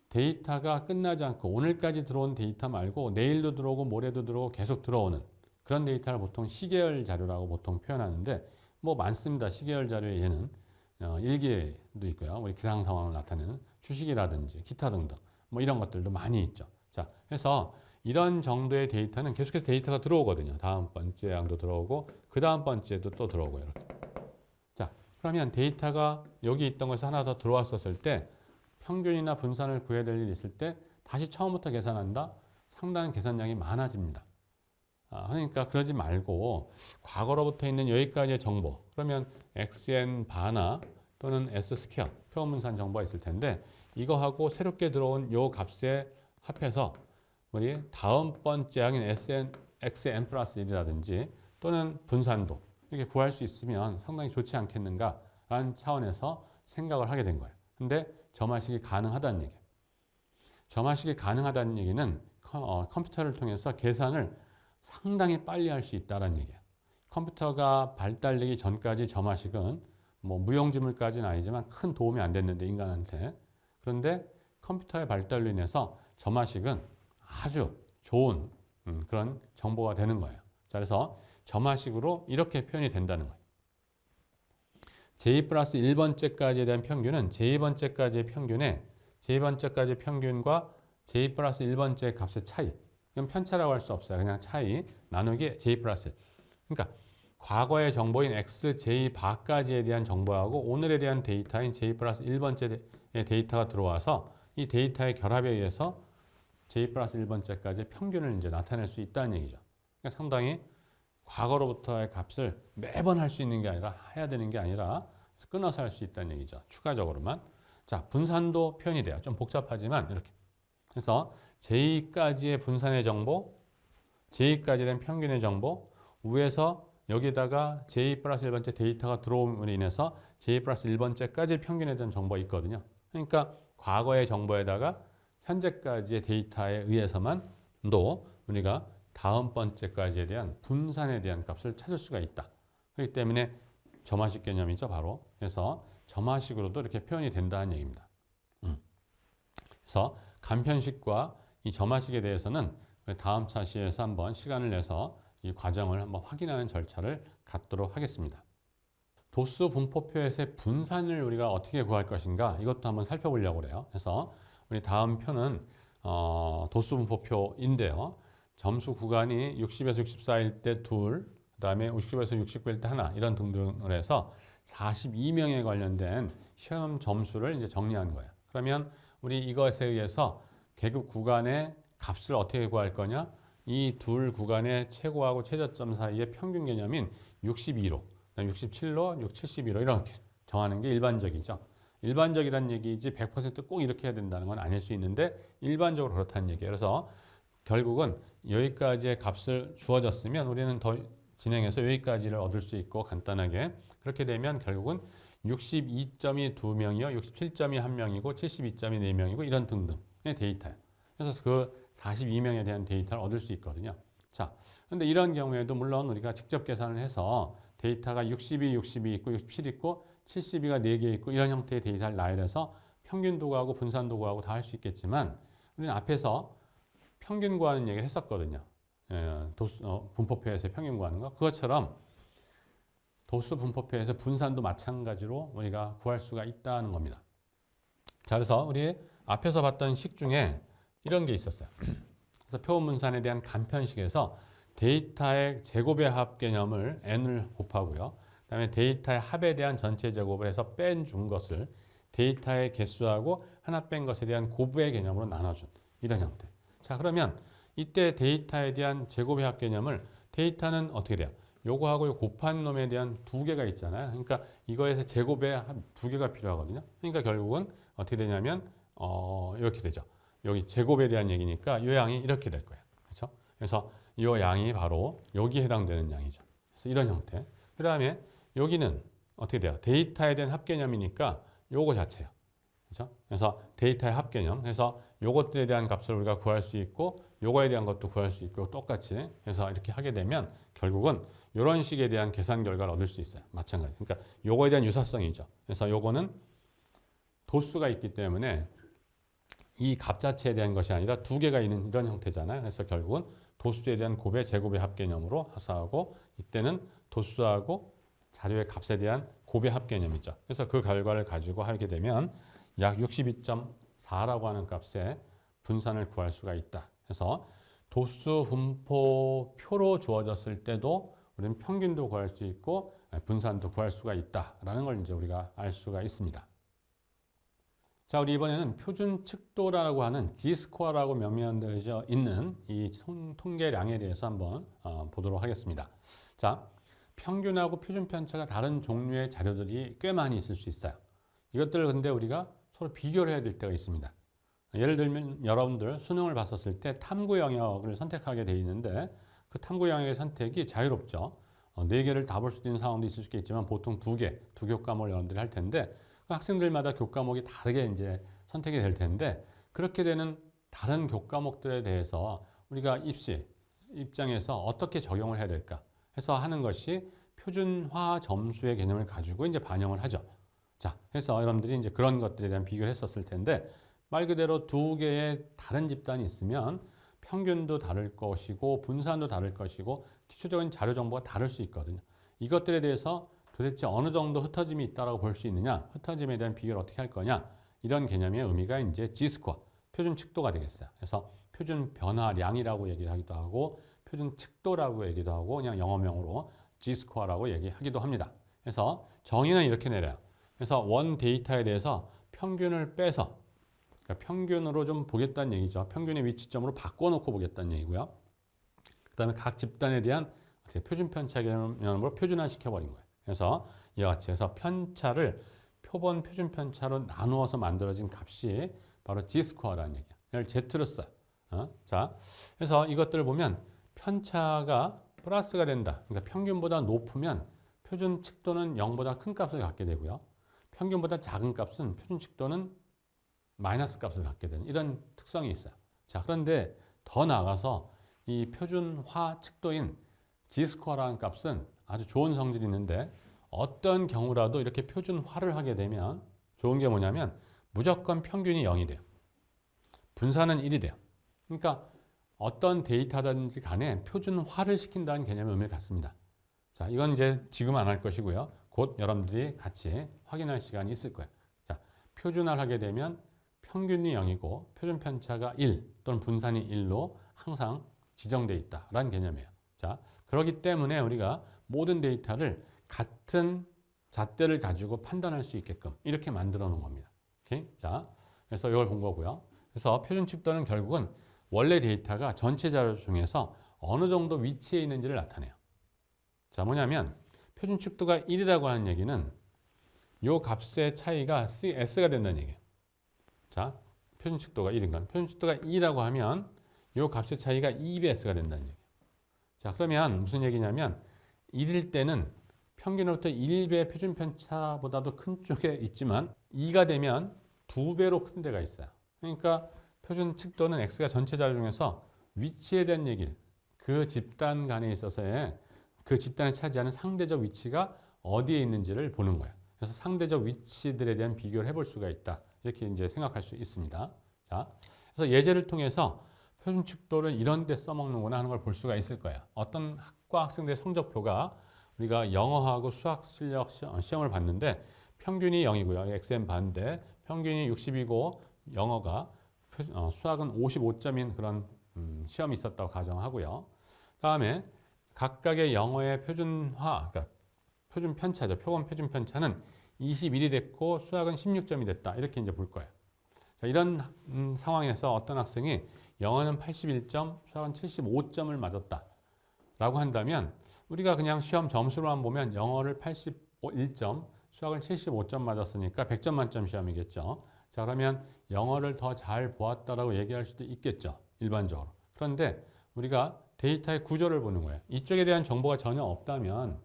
데이터가 끝나지 않고 오늘까지 들어온 데이터 말고 내일도 들어오고 모레도 들어오고 계속 들어오는 그런 데이터를 보통 시계열 자료라고 보통 표현하는데, 뭐 많습니다. 시계열 자료에 얘는 일기도 있고요. 우리 기상 상황을 나타내는 주식이라든지 기타 등등 뭐 이런 것들도 많이 있죠. 자, 그래서 이런 정도의 데이터는 계속해서 데이터가 들어오거든요. 다음 번째 양도 들어오고 그 다음 번째도 또 들어오고 이렇게. 자, 그러면 데이터가 여기 있던 것이 하나 더 들어왔었을 때 평균이나 분산을 구해야 될 일이 있을 때 다시 처음부터 계산한다? 상당한 계산량이 많아집니다. 그러니까 그러지 말고 과거로부터 있는 여기까지의 정보, 그러면 xn 바나 또는 s 스퀘어 표본 분산 정보가 있을 텐데, 이거하고 새롭게 들어온 요 값에 합해서 우리 다음 번째 항인 xn 플러스 1이라든지 또는 분산도 이렇게 구할 수 있으면 상당히 좋지 않겠는가라는 차원에서 생각을 하게 된 거예요. 근데 점화식이 가능하다는 얘기예요. 점화식이 가능하다는 얘기는 컴퓨터를 통해서 계산을 상당히 빨리 할 수 있다는 얘기예요. 컴퓨터가 발달되기 전까지 점화식은 뭐 무용지물까지는 아니지만 큰 도움이 안 됐는데 인간한테. 그런데 컴퓨터의 발달로 인해서 점화식은 아주 좋은 그런 정보가 되는 거예요. 자, 그래서 점화식으로 이렇게 표현이 된다는 거예요. j 플러스 1번째까지에 대한 평균은 j2번째까지의 평균에 j2번째까지의 평균과 j 플러스 1번째 값의 차이. 이건 편차라고 할 수 없어요. 그냥 차이 나누기 j 플러스 1. 그러니까 과거의 정보인 xj 바까지에 대한 정보하고 오늘에 대한 데이터인 j 플러스 1번째의 데이터가 들어와서 이 데이터의 결합에 의해서 j 플러스 1번째까지의 평균을 이제 나타낼 수 있다는 얘기죠. 그러니까 상당히 과거로부터의 값을 매번 할 수 있는 게 아니라 해야 되는 게 아니라 끊어서 할 수 있다는 얘기죠. 추가적으로만. 자, 분산도 표현이 돼요. 좀 복잡하지만 이렇게. 그래서 J까지의 분산의 정보, J까지에 대한 평균의 정보, 위에서 여기다가 J 플러스 1번째 데이터가 들어옴으로 인해서 J 플러스 1번째까지 평균에 대한 정보가 있거든요. 그러니까 과거의 정보에다가 현재까지의 데이터에 의해서만 또 우리가 다음 번째까지에 대한 분산에 대한 값을 찾을 수가 있다. 그렇기 때문에 점화식 개념이죠, 바로. 그래서 점화식으로도 이렇게 표현이 된다는 얘기입니다. 그래서 간편식과 이 점화식에 대해서는 다음 차시에서 한번 시간을 내서 이 과정을 한번 확인하는 절차를 갖도록 하겠습니다. 도수 분포표에서의 분산을 우리가 어떻게 구할 것인가, 이것도 한번 살펴보려고 그래요. 그래서 우리 다음 표는 도수 분포표인데요. 점수 구간이 60에서 64일 때 둘, 그 다음에 60에서 69일 때 하나, 이런 등등을 해서 42명에 관련된 시험 점수를 이제 정리한 거예요. 그러면 우리 이것에 의해서 계급 구간의 값을 어떻게 구할 거냐? 이 둘 구간의 최고하고 최저점 사이의 평균 개념인 62로, 67로, 72로 이렇게 정하는 게 일반적이죠. 일반적이란 얘기지 100%꼭 이렇게 해야 된다는 건 아닐 수 있는데 일반적으로 그렇다는 얘기예요. 그래서 결국은 여기까지의 값을 주어졌으면 우리는 더 진행해서 여기까지를 얻을 수 있고 간단하게 그렇게 되면 결국은 62점이 2명이요, 67점이 1명이고 72점이 4명이고 이런 등등의 데이터예요. 그래서 그 42명에 대한 데이터를 얻을 수 있거든요. 자, 근데 이런 경우에도 물론 우리가 직접 계산을 해서 데이터가 62, 62 있고 67 있고 72가 4개 있고 이런 형태의 데이터를 나열해서 평균도 구하고 분산도 구하고 다 할 수 있겠지만 우리는 앞에서 평균 구하는 얘기를 했었거든요. 분포표에서 평균 구하는 거. 그것처럼 도수 분포표에서 분산도 마찬가지로 우리가 구할 수가 있다는 겁니다. 자, 그래서 우리 앞에서 봤던 식 중에 이런 게 있었어요. 그래서 표본 분산에 대한 간편식에서 데이터의 제곱의 합 개념을 n을 곱하고요. 그다음에 데이터의 합에 대한 전체 제곱을 해서 뺀준 것을 데이터의 개수하고 하나 뺀 것에 대한 곱의 개념으로 나눠준 이런 형태. 자, 그러면 이때 데이터에 대한 제곱의 합 개념을 데이터는 어떻게 돼요? 요거하고 요 곱한 놈에 대한 두 개가 있잖아요. 그러니까 이거에서 제곱의 한 두 개가 필요하거든요. 그러니까 결국은 어떻게 되냐면 이렇게 되죠. 여기 제곱에 대한 얘기니까 이 양이 이렇게 될 거예요. 그렇죠? 그래서 이 양이 바로 여기에 해당되는 양이죠. 그래서 이런 형태. 그 다음에 여기는 어떻게 돼요? 데이터에 대한 합개념이니까 요거 자체예요. 그렇죠? 그래서 데이터의 합개념. 그래서 요것들에 대한 값을 우리가 구할 수 있고 요거에 대한 것도 구할 수 있고 똑같이 해서 이렇게 하게 되면 결국은 이런 식에 대한 계산 결과를 얻을 수 있어요. 마찬가지. 그러니까 요거에 대한 유사성이죠. 그래서 요거는 도수가 있기 때문에 이 값 자체에 대한 것이 아니라 두 개가 있는 이런 형태잖아요. 그래서 결국은 도수에 대한 곱의 제곱의 합개념으로 하사하고 이때는 도수하고 자료의 값에 대한 곱의 합개념이죠. 그래서 그 결과를 가지고 하게 되면 약 62.4라고 하는 값에 분산을 구할 수가 있다. 그래서 도수 분포표로 주어졌을 때도 우리는 평균도 구할 수 있고 분산도 구할 수가 있다라는 걸 이제 우리가 알 수가 있습니다. 자, 우리 이번에는 표준 측도라고 하는 G스코어라고 명명되어 있는 이 통계량에 대해서 한번 보도록 하겠습니다. 자, 평균하고 표준 편차가 다른 종류의 자료들이 꽤 많이 있을 수 있어요. 이것들을 근데 우리가 서로 비교를 해야 될 때가 있습니다. 예를 들면 여러분들 수능을 봤었을 때 탐구 영역을 선택하게 돼 있는데 그 탐구 영역의 선택이 자유롭죠. 4개를 다 볼 수도 있는 상황도 있을 수 있겠지만 보통 2개, 두 교과목을 여러분들이 할 텐데 그 학생들마다 교과목이 다르게 이제 선택이 될 텐데 그렇게 되는 다른 교과목들에 대해서 우리가 입장에서 어떻게 적용을 해야 될까 해서 하는 것이 표준화 점수의 개념을 가지고 이제 반영을 하죠. 자, 해서 여러분들이 이제 그런 것들에 대한 비교를 했었을 텐데 말 그대로 두 개의 다른 집단이 있으면 평균도 다를 것이고 분산도 다를 것이고 기초적인 자료 정보가 다를 수 있거든요. 이것들에 대해서 도대체 어느 정도 흩어짐이 있다고 볼 수 있느냐, 흩어짐에 대한 비교를 어떻게 할 거냐 이런 개념의 의미가 이제 G스코어, 표준 측도가 되겠어요. 그래서 표준 변화량이라고 얘기하기도 하고 표준 측도라고 얘기도 하고 그냥 영어명으로 G스코어라고 얘기하기도 합니다. 그래서 정의는 이렇게 내려요. 그래서 원 데이터에 대해서 평균을 빼서 그러니까 평균으로 좀 보겠다는 얘기죠. 평균의 위치점으로 바꿔놓고 보겠다는 얘기고요. 그 다음에 각 집단에 대한 표준 편차 개념으로 표준화시켜버린 거예요. 그래서 이와 같이 해서 편차를 표본 표준 편차로 나누어서 만들어진 값이 바로 G스코어라는 얘기예요. 이걸 Z로 써요. 자, 그래서 이것들을 보면 편차가 플러스가 된다. 그러니까 평균보다 높으면 표준 측도는 0보다 큰 값을 갖게 되고요. 평균보다 작은 값은 표준 측도는 마이너스 값을 갖게 되는 이런 특성이 있어요. 자, 그런데 더 나아가서 이 표준화 측도인 G스코어라는 값은 아주 좋은 성질이 있는데 어떤 경우라도 이렇게 표준화를 하게 되면 좋은 게 뭐냐면 무조건 평균이 0이 돼요. 분산은 1이 돼요. 그러니까 어떤 데이터든지 간에 표준화를 시킨다는 개념의 의미를 갖습니다. 자, 이건 이제 지금 안 할 것이고요. 곧 여러분들이 같이 확인할 시간이 있을 거예요. 자, 표준화를 하게 되면 평균이 0이고 표준 편차가 1 또는 분산이 1로 항상 지정되어 있다라는 개념이에요. 자, 그렇기 때문에 우리가 모든 데이터를 같은 잣대를 가지고 판단할 수 있게끔 이렇게 만들어 놓은 겁니다. 오케이? 자, 그래서 이걸 본 거고요. 그래서 표준 측도는 결국은 원래 데이터가 전체 자료 중에서 어느 정도 위치에 있는지를 나타내요. 자, 뭐냐면 표준 칙도가 1이라고 하는 얘기는 요 값의 차이가 S가 된다는 얘기예요. 자, 표준 칙도가 1인 건 표준 칙도가 2라고 하면 요 값의 차이가 2배S가 된다는 얘기예요. 자, 그러면 무슨 얘기냐면 1일 때는 평균으로부터 1배 표준 편차보다도 큰 쪽에 있지만 2가 되면 2배로 큰 데가 있어요. 그러니까 표준 칙도는 X가 전체 자료 중에서 위치에 대한 얘기를 그 집단 간에 있어서의 그 집단이 차지하는 상대적 위치가 어디에 있는지를 보는 거예요. 그래서 상대적 위치들에 대한 비교를 해볼 수가 있다. 이렇게 이제 생각할 수 있습니다. 자, 그래서 예제를 통해서 표준 칙도를 이런 데 써먹는구나 하는 걸 볼 수가 있을 거예요. 어떤 학과 학생들의 성적표가 우리가 영어하고 수학 실력 시험을 봤는데 평균이 0이고요. XM 반대, 평균이 60이고 영어가 수학은 55점인 그런 시험이 있었다고 가정하고요. 다음에 각각의 영어의 표준화, 그러니까 표준 편차죠. 표준 편차는 21이 됐고 수학은 16점이 됐다. 이렇게 이제 볼 거예요. 자, 이런 상황에서 어떤 학생이 영어는 81점, 수학은 75점을 맞았다. 라고 한다면 우리가 그냥 시험 점수로만 보면 영어를 81점, 수학을 75점 맞았으니까 100점 만점 시험이겠죠. 자, 그러면 영어를 더 잘 보았다라고 얘기할 수도 있겠죠. 일반적으로. 그런데 우리가 데이터의 구조를 보는 거예요. 이쪽에 대한 정보가 전혀 없다면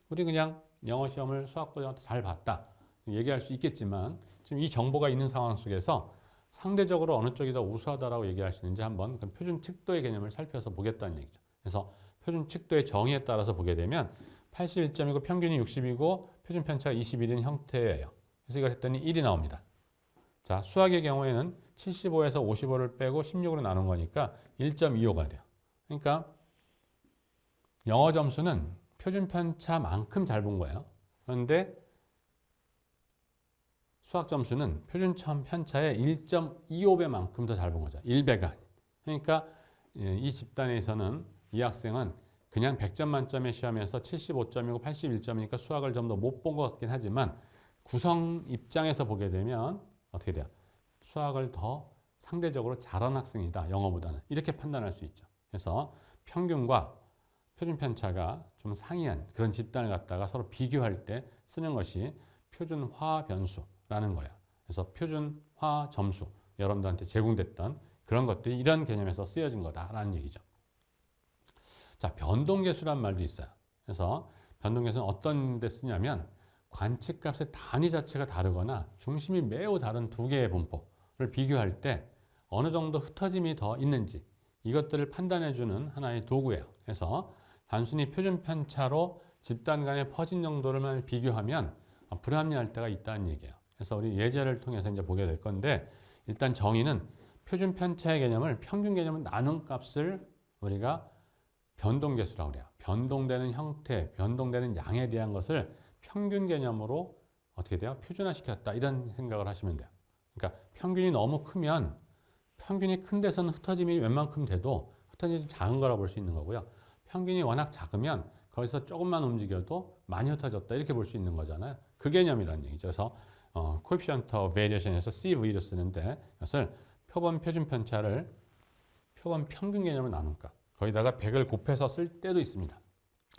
우리 그냥 영어 시험을 수학보다 잘 봤다. 얘기할 수 있겠지만 지금 이 정보가 있는 상황 속에서 상대적으로 어느 쪽이 더 우수하다라고 얘기할 수 있는지 한번 그 표준 칙도의 개념을 살펴서 보겠다는 얘기죠. 그래서 표준 칙도의 정의에 따라서 보게 되면 81점이고 평균이 60이고 표준 편차가 21인 형태예요. 그래서 이걸 했더니 1이 나옵니다. 자, 수학의 경우에는 75에서 55를 빼고 16으로 나눈 거니까 1.25가 돼요. 그러니까 영어 점수는 표준 편차만큼 잘 본 거예요. 그런데 수학 점수는 표준 편차의 1.25배만큼 더 잘 본 거죠. 1배가 아닌. 그러니까 이 집단에서는 이 학생은 그냥 100점 만점의 시험에서 75점이고 81점이니까 수학을 좀 더 못 본 것 같긴 하지만 구성 입장에서 보게 되면 어떻게 돼요? 수학을 더 상대적으로 잘한 학생이다. 영어보다는. 이렇게 판단할 수 있죠. 그래서 평균과 표준 편차가 좀 상이한 그런 집단을 갖다가 서로 비교할 때 쓰는 것이 표준화 변수라는 거예요. 그래서 표준화 점수, 여러분들한테 제공됐던 그런 것들이 이런 개념에서 쓰여진 거다라는 얘기죠. 자, 변동계수란 말도 있어요. 그래서 변동계수는 어떤 데 쓰냐면 관측값의 단위 자체가 다르거나 중심이 매우 다른 두 개의 분포를 비교할 때 어느 정도 흩어짐이 더 있는지 이것들을 판단해주는 하나의 도구예요. 그래서 단순히 표준 편차로 집단 간의 퍼진 정도를만 비교하면 불합리할 때가 있다는 얘기예요. 그래서 우리 예제를 통해서 이제 보게 될 건데 일단 정의는 표준 편차의 개념을 평균 개념을 나눈 값을 우리가 변동계수라고 그래요. 변동되는 형태, 변동되는 양에 대한 것을 평균 개념으로 어떻게 돼요? 표준화시켰다. 이런 생각을 하시면 돼요. 그러니까 평균이 너무 크면 평균이 큰 데서는 흩어짐이 웬만큼 돼도 흩어짐이 작은 거라고 볼 수 있는 거고요. 평균이 워낙 작으면 거기서 조금만 움직여도 많이 흩어졌다. 이렇게 볼 수 있는 거잖아요. 그 개념이라는 얘기죠. 그래서 coefficient of variation에서 CV를 쓰는데 이것을 표본 표준 편차를 표본 평균 개념을 나눌까. 거기다가 100을 곱해서 쓸 때도 있습니다.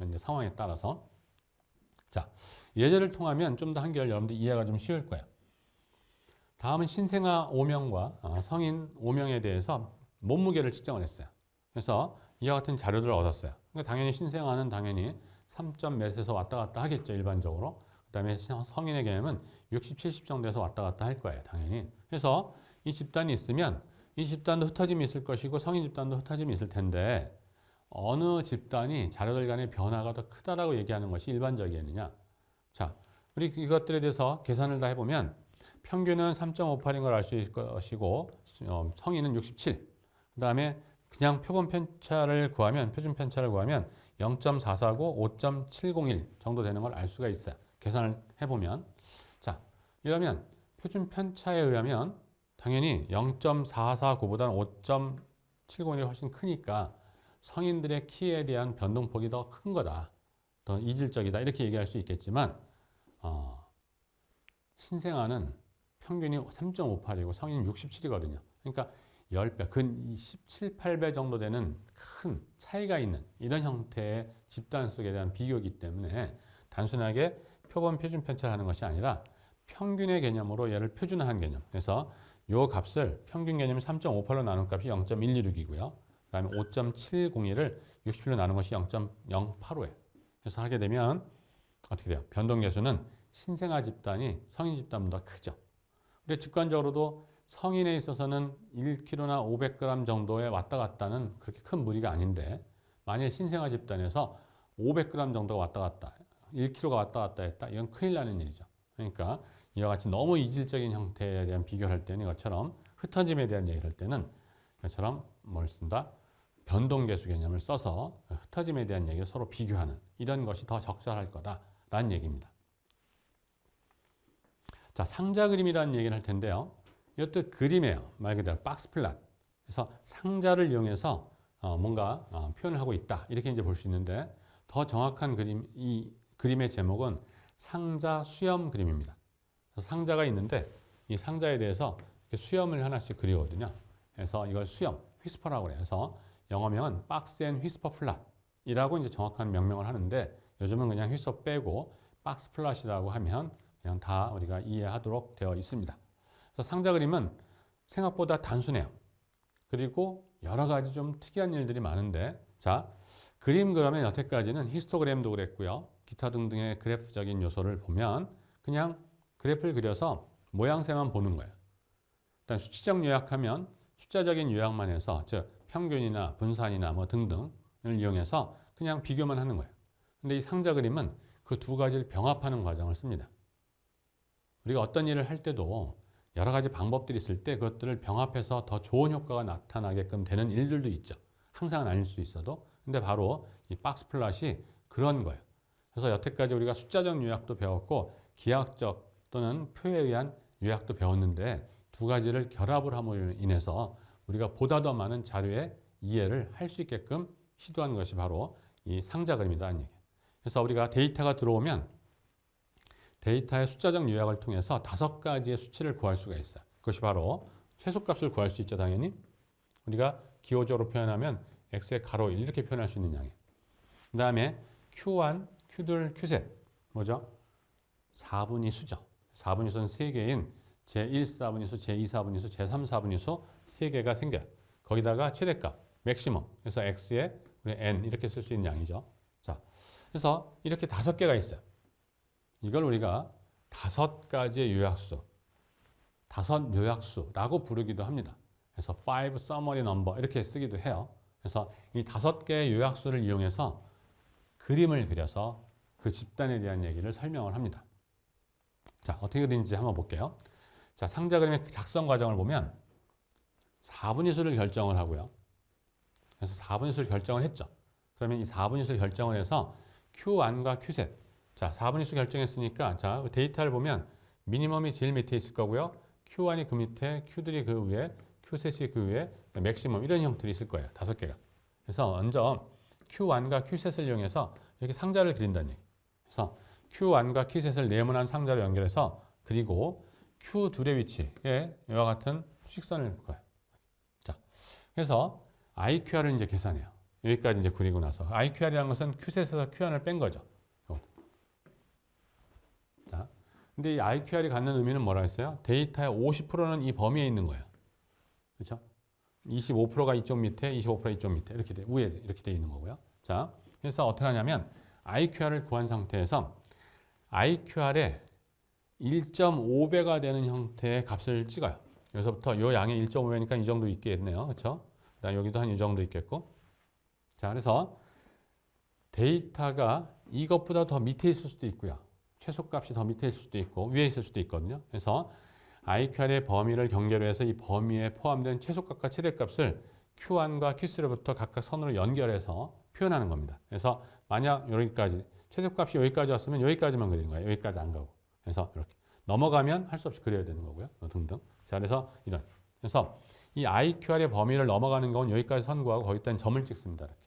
이제 상황에 따라서. 자, 예제를 통하면 좀 더 한결 여러분들 이해가 좀 쉬울 거예요. 다음은 신생아 5명과 성인 5명에 대해서 몸무게를 측정을 했어요. 그래서 이와 같은 자료들을 얻었어요. 그러니까 당연히 신생아는 당연히 3점 몇에서 왔다 갔다 하겠죠. 일반적으로. 그 다음에 성인의 개념은 60, 70 정도에서 왔다 갔다 할 거예요. 당연히. 그래서 이 집단이 있으면 이 집단도 흩어짐이 있을 것이고 성인 집단도 흩어짐이 있을 텐데 어느 집단이 자료들 간의 변화가 더 크다라고 얘기하는 것이 일반적이겠느냐. 자, 우리 이것들에 대해서 계산을 다 해보면 평균은 3.58인 걸 알 수 있을 것이고 성인은 67. 그 다음에 그냥 표본 편차를 구하면 표준 편차를 구하면 0.449, 5.701 정도 되는 걸 알 수가 있어요. 계산을 해보면. 자, 이러면 표준 편차에 의하면 당연히 0.449보다는 5.701이 훨씬 크니까 성인들의 키에 대한 변동폭이 더 큰 거다. 더 이질적이다. 이렇게 얘기할 수 있겠지만 신생아는 평균이 3.58이고 성인은 67이거든요. 그러니까 10배, 근 17, 8배 정도 되는 큰 차이가 있는 이런 형태의 집단속에 대한 비교이기 때문에 단순하게 표본 표준 편차하는 것이 아니라 평균의 개념으로 얘를 표준화한 개념. 그래서 요 값을 평균 개념이 3.58로 나눈 값이 0.126이고요. 그 다음에 5.701을 60로 나눈 것이 0.085예요. 그래서 하게 되면 어떻게 돼요? 변동계수는 신생아 집단이 성인 집단보다 크죠. 근데 직관적으로도 성인에 있어서는 1kg나 500g 정도에 왔다 갔다는 그렇게 큰 무리가 아닌데 만일 신생아 집단에서 500g 정도가 왔다 갔다 1kg가 왔다 갔다 했다 이건 큰일 나는 일이죠. 그러니까 이와 같이 너무 이질적인 형태에 대한 비교를 할 때는 이것처럼 흩어짐에 대한 얘기를 할 때는 이것처럼 뭘 쓴다? 변동계수 개념을 써서 흩어짐에 대한 얘기를 서로 비교하는 이런 것이 더 적절할 거다라는 얘기입니다. 자, 상자 그림이라는 얘기를 할 텐데요. 이것도 그림이에요. 말 그대로 박스 플랫. 그래서 상자를 이용해서 뭔가 표현을 하고 있다. 이렇게 이제 볼 수 있는데 더 정확한 그림, 이 그림의 제목은 상자 수염 그림입니다. 그래서 상자가 있는데 이 상자에 대해서 이렇게 수염을 하나씩 그리거든요. 그래서 이걸 수염, 휘스퍼라고 그래요. 그래서 영어명은 박스 앤 휘스퍼 플랫이라고 이제 정확한 명명을 하는데 요즘은 그냥 휘스퍼 빼고 박스 플랫이라고 하면 그냥 다 우리가 이해하도록 되어 있습니다. 그래서 상자 그림은 생각보다 단순해요. 그리고 여러 가지 좀 특이한 일들이 많은데 자, 그림 그러면 여태까지는 히스토그램도 그랬고요. 기타 등등의 그래프적인 요소를 보면 그냥 그래프를 그려서 모양새만 보는 거예요. 일단 수치적 요약하면 숫자적인 요약만 해서 즉 평균이나 분산이나 뭐 등등을 이용해서 그냥 비교만 하는 거예요. 근데 이 상자 그림은 그 두 가지를 병합하는 과정을 씁니다. 우리가 어떤 일을 할 때도 여러 가지 방법들이 있을 때 그것들을 병합해서 더 좋은 효과가 나타나게끔 되는 일들도 있죠. 항상은 아닐 수 있어도. 근데 바로 이 박스 플랫이 그런 거예요. 그래서 여태까지 우리가 숫자적 요약도 배웠고 기하학적 또는 표에 의한 요약도 배웠는데 두 가지를 결합을 함으로 인해서 우리가 보다 더 많은 자료의 이해를 할 수 있게끔 시도한 것이 바로 이 상자 그림이라는 얘기예요. 그래서 우리가 데이터가 들어오면 데이터의 숫자적 요약을 통해서 5가지의 수치를 구할 수가 있어요. 그것이 바로 최소값을 구할 수 있죠, 당연히. 우리가 기호적으로 표현하면 x의 가로 1 이렇게 표현할 수 있는 양이에요. 그 다음에 q1, q2, q셋 뭐죠? 4분위수죠. 4분위수는 3개인 제1사분위수, 제2사분위수, 제3사분위수 3개가 생겨요. 거기다가 최대값, 맥시멈. 그래서 x에 우리 n 이렇게 쓸 수 있는 양이죠. 자, 그래서 이렇게 5개가 있어요. 이걸 우리가 5가지의 요약수, 5 요약수라고 부르기도 합니다. 그래서 5 summary number 이렇게 쓰기도 해요. 그래서 이 5개의 요약수를 이용해서 그림을 그려서 그 집단에 대한 얘기를 설명을 합니다. 자, 어떻게 그리는지 한번 볼게요. 자, 상자 그림의 작성 과정을 보면 4분위수를 결정을 하고요. 그래서 4분위수를 결정을 했죠. 그러면 이 4분위수를 결정을 해서 Q1과 Q셋. 자, 4분위수 결정했으니까 자, 데이터를 보면 미니멈이 제일 밑에 있을 거고요. Q1이 그 밑에, Q3이 그 위에, Q셋이 그 위에, 맥시멈 이런 형들이 있을 거예요. 5개가. 그래서 먼저 Q1과 Q셋을 이용해서 이렇게 상자를 그린다는 얘기. 그래서 Q1과 Q셋을 네모난 상자로 연결해서 그리고 Q2의 위치에 이와 같은 수직선을 그어요. 자, 그래서 IQR을 이제 계산해요. 여기까지 이제 그리고 나서 IQR이라는 것은 Q셋에서 Q1을 뺀 거죠. 자, 근데 이 IQR이 갖는 의미는 뭐라 했어요? 데이터의 50%는 이 범위에 있는 거예요. 그렇죠? 25%가 이쪽 밑에, 25%가 이쪽 밑에 이렇게 위에 이렇게 돼 있는 거고요. 자, 그래서 어떻게 하냐면 IQR을 구한 상태에서 IQR의 1.5배가 되는 형태의 값을 찍어요. 여기서부터 이 양이 1.5배니까 이 정도 있겠네요. 그렇죠? 그다음 여기도 한 이 정도 있겠고. 자, 그래서 데이터가 이것보다 더 밑에 있을 수도 있고요. 최소값이 더 밑에 있을 수도 있고 위에 있을 수도 있거든요. 그래서 IQR의 범위를 경계로 해서 이 범위에 포함된 최소값과 최대값을 Q1과 Q3로부터 각각 선으로 연결해서 표현하는 겁니다. 그래서 만약 여기까지 최소값이 여기까지 왔으면 여기까지만 그리는 거예요. 여기까지 안 가고. 그래서 이렇게 넘어가면 할 수 없이 그려야 되는 거고요. 등등. 자, 그래서 이런. 그래서 이 IQR의 범위를 넘어가는 건 여기까지 선 구하고 거기다 점을 찍습니다. 이렇게.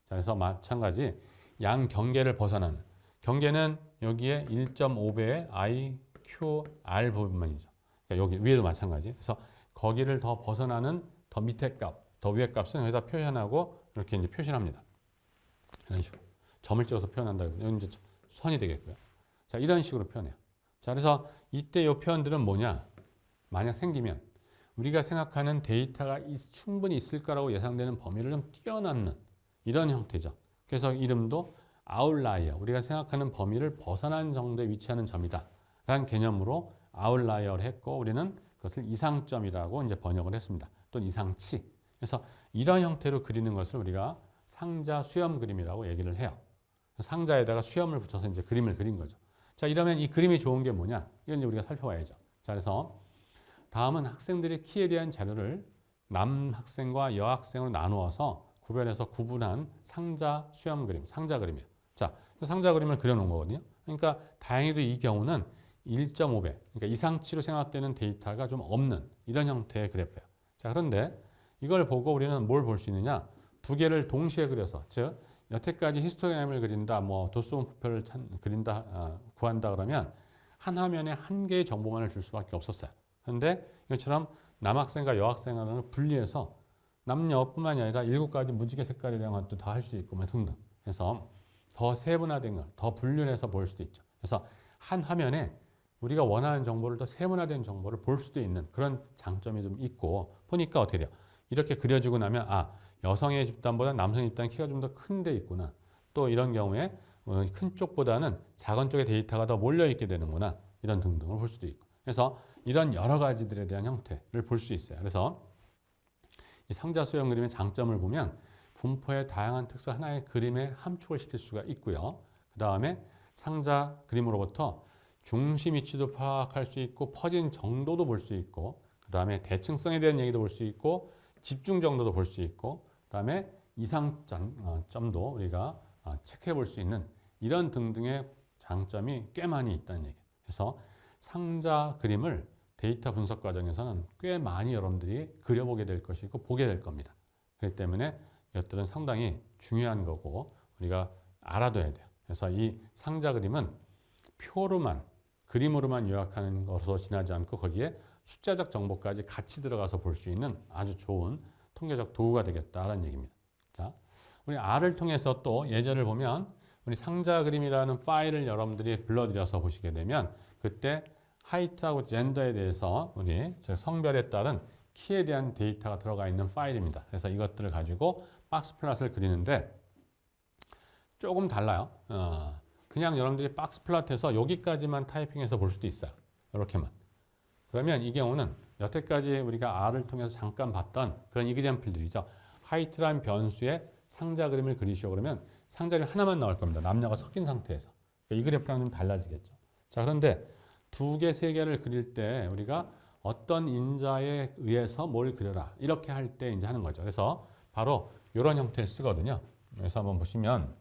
자, 그래서 마찬가지 양 경계를 벗어나는 경계는 여기에 1.5배의 IQR 부분만이죠. 그러니까 여기 위에도 마찬가지. 그래서 거기를 더 벗어나는 더 밑에 값, 더 위에 값은 여기다 표현하고 이렇게 이제 표시를 합니다. 이런 식으로. 점을 찍어서 표현한다. 이건 이제 선이 되겠고요. 자, 이런 식으로 표현해요. 자, 그래서 이때 이 표현들은 뭐냐? 만약 생기면 우리가 생각하는 데이터가 충분히 있을 거라고 예상되는 범위를 좀 뛰어넘는 이런 형태죠. 그래서 이름도 아웃라이어, 우리가 생각하는 범위를 벗어난 정도에 위치하는 점이다 라는 개념으로 아웃라이어를 했고, 우리는 그것을 이상점이라고 이제 번역을 했습니다. 또는 이상치. 그래서 이런 형태로 그리는 것을 우리가 상자 수염 그림이라고 얘기를 해요. 상자에다가 수염을 붙여서 이제 그림을 그린 거죠. 자, 이러면 이 그림이 좋은 게 뭐냐? 이건 이제 우리가 살펴봐야죠. 자, 그래서 다음은 학생들의 키에 대한 자료를 남학생과 여학생으로 나누어서 구별해서 구분한 상자 수염 그림, 상자 그림이에요. 자, 상자 그림을 그려놓은 거거든요. 그러니까 다행히도 이 경우는 1.5배, 그러니까 이상치로 생각되는 데이터가 좀 없는 이런 형태의 그래프예요. 자, 그런데 이걸 보고 우리는 뭘 볼 수 있느냐? 두 개를 동시에 그려서, 즉 여태까지 히스토그램을 그린다, 뭐 도수분포표를 그린다, 구한다 그러면 한 화면에 한 개의 정보만을 줄 수밖에 없었어요. 그런데 이것처럼 남학생과 여학생을 분리해서 남녀뿐만이 아니라 7가지 무지개 색깔에 대한 것도 다 할 수 있고 등등. 그래서 더 세분화된 걸 더 분류해서 볼 수도 있죠. 그래서 한 화면에 우리가 원하는 정보를 더 세분화된 정보를 볼 수도 있는 그런 장점이 좀 있고, 보니까 어떻게 돼요? 이렇게 그려지고 나면 여성의 집단보다 남성의 집단 키가 좀 더 큰 데 있구나. 또 이런 경우에 큰 쪽보다는 작은 쪽에 데이터가 더 몰려있게 되는구나. 이런 등등을 볼 수도 있고. 그래서 이런 여러 가지들에 대한 형태를 볼 수 있어요. 그래서 이 상자 수형 그림의 장점을 보면 분포의 다양한 특성 하나의 그림에 함축을 시킬 수가 있고요. 그 다음에 상자 그림으로부터 중심 위치도 파악할 수 있고 퍼진 정도도 볼 수 있고, 그 다음에 대칭성에 대한 얘기도 볼 수 있고, 집중 정도도 볼 수 있고, 그 다음에 이상점도 우리가 체크해 볼 수 있는 이런 등등의 장점이 꽤 많이 있다는 얘기예요. 그래서 상자 그림을 데이터 분석 과정에서는 꽤 많이 여러분들이 그려보게 될 것이고 보게 될 겁니다. 그렇기 때문에 이것들은 상당히 중요한 거고 우리가 알아둬야 돼요. 그래서 이 상자 그림은 표로만, 그림으로만 요약하는 것으로 지나지 않고 거기에 숫자적 정보까지 같이 들어가서 볼 수 있는 아주 좋은 통계적 도구가 되겠다라는 얘기입니다. 자, 우리 R을 통해서 또 예제를 보면 우리 상자 그림이라는 파일을 여러분들이 불러들여서 보시게 되면 그때 하이트하고 젠더에 대해서 우리 성별에 따른 키에 대한 데이터가 들어가 있는 파일입니다. 그래서 이것들을 가지고 박스 플롯을 그리는데 조금 달라요. 그냥 여러분들이 박스 플롯해서 여기까지만 타이핑해서 볼 수도 있어요. 이렇게만. 그러면 이 경우는 여태까지 우리가 R을 통해서 잠깐 봤던 그런 이그젬플들이죠. 하이트란 변수에 상자 그림을 그리시오 그러면 상자 그림 하나만 나올 겁니다. 남녀가 섞인 상태에서. 그러니까 이 그래프랑 좀 달라지겠죠. 자, 그런데 2개, 3개를 그릴 때 우리가 어떤 인자에 의해서 뭘 그려라 이렇게 할 때 이제 하는 거죠. 그래서 바로 이런 형태를 쓰거든요. 그래서 한번 보시면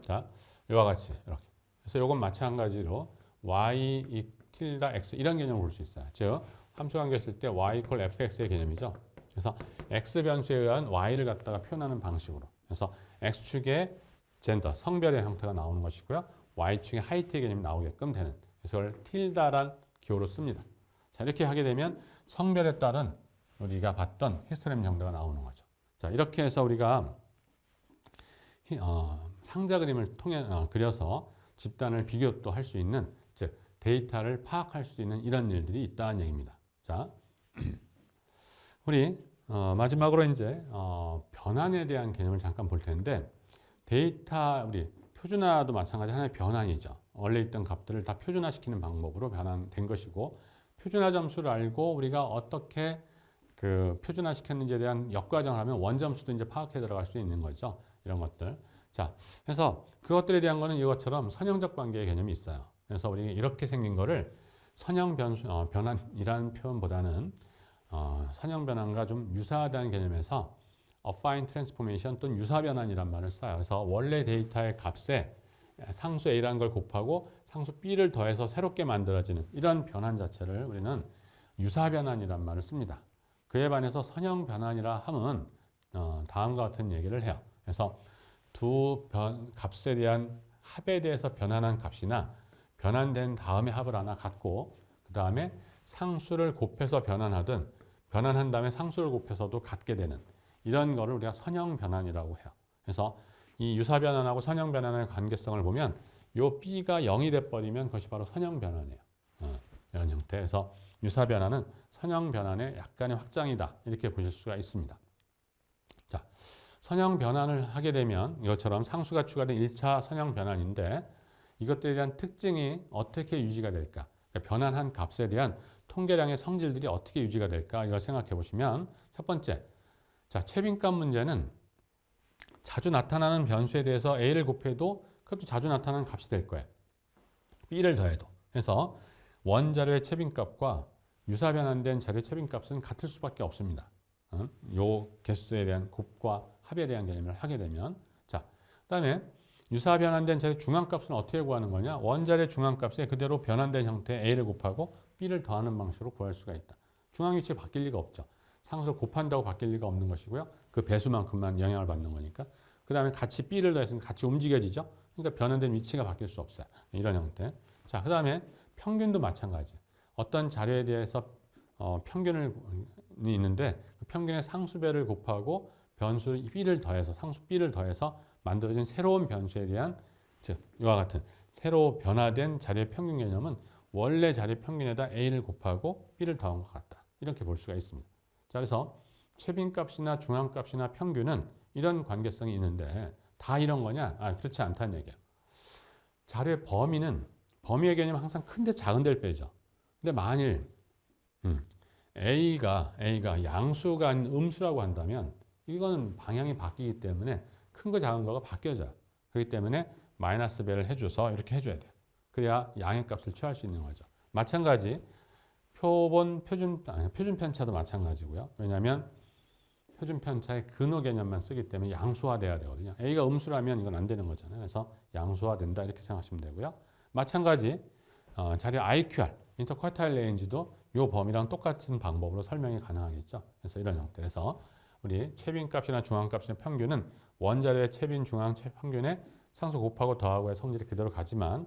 자, 이와 같이 이렇게. 그래서 이건 마찬가지로 y tilde x 이런 개념을 볼 수 있어요. 즉 함수관계 쓸 때 y equal fx의 개념이죠. 그래서 x 변수에 의한 y를 갖다가 표현하는 방식으로. 그래서 x축의 젠더, 성별의 형태가 나오는 것이고요. y축의 하이트의 개념이 나오게끔 되는. 그래서 그걸 tilde란 기호로 씁니다. 자, 이렇게 하게 되면 성별에 따른 우리가 봤던 히스토그램 형태가 나오는 거죠. 자, 이렇게 해서 우리가 상자 그림을 통해 그려서 집단을 비교도 할 수 있는, 즉 데이터를 파악할 수 있는 이런 일들이 있다는 얘기입니다. 자, 우리 마지막으로 이제 변환에 대한 개념을 잠깐 볼 텐데, 데이터 우리 표준화도 마찬가지 하나의 변환이죠. 원래 있던 값들을 다 표준화시키는 방법으로 변환된 것이고, 표준화 점수를 알고 우리가 어떻게 그 표준화시켰는지에 대한 역과정을 하면 원점수도 이제 파악해 들어갈 수 있는 거죠. 이런 것들. 자, 그래서 그것들에 대한 거는 이것처럼 선형적 관계의 개념이 있어요. 그래서 우리 이렇게 생긴 거를 선형 변환이라는 표현보다는 선형 변환과 좀 유사하다는 개념에서 affine transformation 또는 유사 변환이란 말을 써요. 그래서 원래 데이터의 값에 상수 A라는 걸 곱하고 상수 B를 더해서 새롭게 만들어지는 이런 변환 자체를 우리는 유사 변환이란 말을 씁니다. 그에 반해서 선형 변환이라 함은 다음과 같은 얘기를 해요. 그래서 두 값에 대한 합에 대해서 변환한 값이나 변환된 다음에 합을 하나 갖고 그 다음에 상수를 곱해서 변환하든 변환한 다음에 상수를 곱해서도 같게 되는 이런 거를 우리가 선형 변환이라고 해요. 그래서 이 유사 변환하고 선형 변환의 관계성을 보면 요 B가 0이 돼버리면 그것이 바로 선형 변환이에요. 이런 형태에서 유사 변환은 선형 변환의 약간의 확장이다. 이렇게 보실 수가 있습니다. 자, 선형 변환을 하게 되면 이것처럼 상수가 추가된 1차 선형 변환인데 이것들에 대한 특징이 어떻게 유지가 될까? 그러니까 변환한 값에 대한 통계량의 성질들이 어떻게 유지가 될까? 이걸 생각해 보시면 첫 번째, 자, 최빈값 문제는 자주 나타나는 변수에 대해서 A를 곱해도 그것도 자주 나타나는 값이 될 거예요. B를 더해도. 그래서 원자료의 최빈값과 유사 변환된 자료의 최빈값은 같을 수밖에 없습니다. 요 개수에 대한 곱과 합에 대한 개념을 하게 되면 자, 그다음에 유사 변환된 자료의 중앙값은 어떻게 구하는 거냐? 원자료의 중앙값에 그대로 변환된 형태의 A를 곱하고 B를 더하는 방식으로 구할 수가 있다. 중앙 위치가 바뀔 리가 없죠. 상수를 곱한다고 바뀔 리가 없는 것이고요. 그 배수만큼만 영향을 받는 거니까. 그 다음에 같이 B를 더했으면 같이 움직여지죠. 그러니까 변환된 위치가 바뀔 수 없어요. 이런 형태. 자, 그 다음에 평균도 마찬가지. 어떤 자료에 대해서 평균이 있는데 그 평균의 상수배를 곱하고 변수 B를 더해서 상수 B를 더해서 만들어진 새로운 변수에 대한 즉 이와 같은 새로 변화된 자료의 평균 개념은 원래 자료의 평균에다 A를 곱하고 B를 더한 것 같다. 이렇게 볼 수가 있습니다. 자, 그래서 최빈값이나 중앙값이나 평균은 이런 관계성이 있는데 다 이런 거냐? 그렇지 않다는 얘기예요. 자료의 범위의 개념은 항상 큰데 작은 데를 빼죠. 근데 만일 A가 양수가 아닌 음수라고 한다면 이거는 방향이 바뀌기 때문에 큰 거 작은 거가 바뀌어져요. 그렇기 때문에 마이너스 배를 해줘서 이렇게 해줘야 돼요. 그래야 양의 값을 취할 수 있는 거죠. 마찬가지 표준 편차도 마찬가지고요. 왜냐하면 표준 편차의 근호 개념만 쓰기 때문에 양수화돼야 되거든요. A가 음수라면 이건 안 되는 거잖아요. 그래서 양수화된다 이렇게 생각하시면 되고요. 마찬가지 자료 IQR, 인터쿼타일 레인지도 이 범위랑 똑같은 방법으로 설명이 가능하겠죠. 그래서 이런 형태에서 우리 최빈값이나 중앙값이나 평균은 원자료의 최빈, 중앙, 최평균의 상수 곱하고 더하고의 성질이 그대로 가지만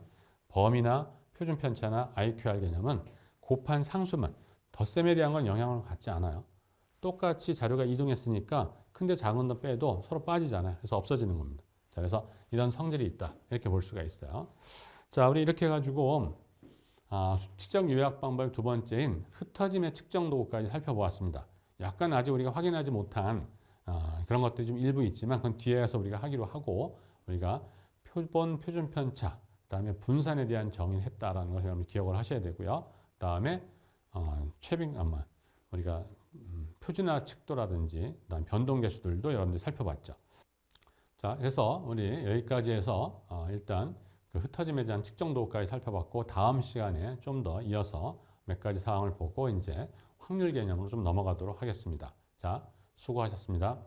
범위나 표준 편차나 IQR 개념은 곱한 상수만 덧셈에 대한 건 영향을 갖지 않아요. 똑같이 자료가 이동했으니까 큰데 작은 거 빼도 서로 빠지잖아요. 그래서 없어지는 겁니다. 자, 그래서 이런 성질이 있다. 이렇게 볼 수가 있어요. 자, 우리 이렇게 해가지고 수치적 요약 방법 두 번째인 흩어짐의 측정 도구까지 살펴보았습니다. 약간 아직 우리가 확인하지 못한 그런 것들이 좀 일부 있지만 그건 뒤에서 우리가 하기로 하고 우리가 표준 편차, 그다음에 분산에 대한 정의를 했다라는 걸 여러분이 기억을 하셔야 되고요. 그다음에 우리가 표준화 측도라든지 그다음 변동 계수들도 여러분들이 살펴봤죠. 자, 그래서 우리 여기까지 해서 일단 그 흩어짐에 대한 측정 도구까지 살펴봤고 다음 시간에 좀 더 이어서 몇 가지 사항을 보고 이제 확률 개념으로 좀 넘어가도록 하겠습니다. 자, 수고하셨습니다.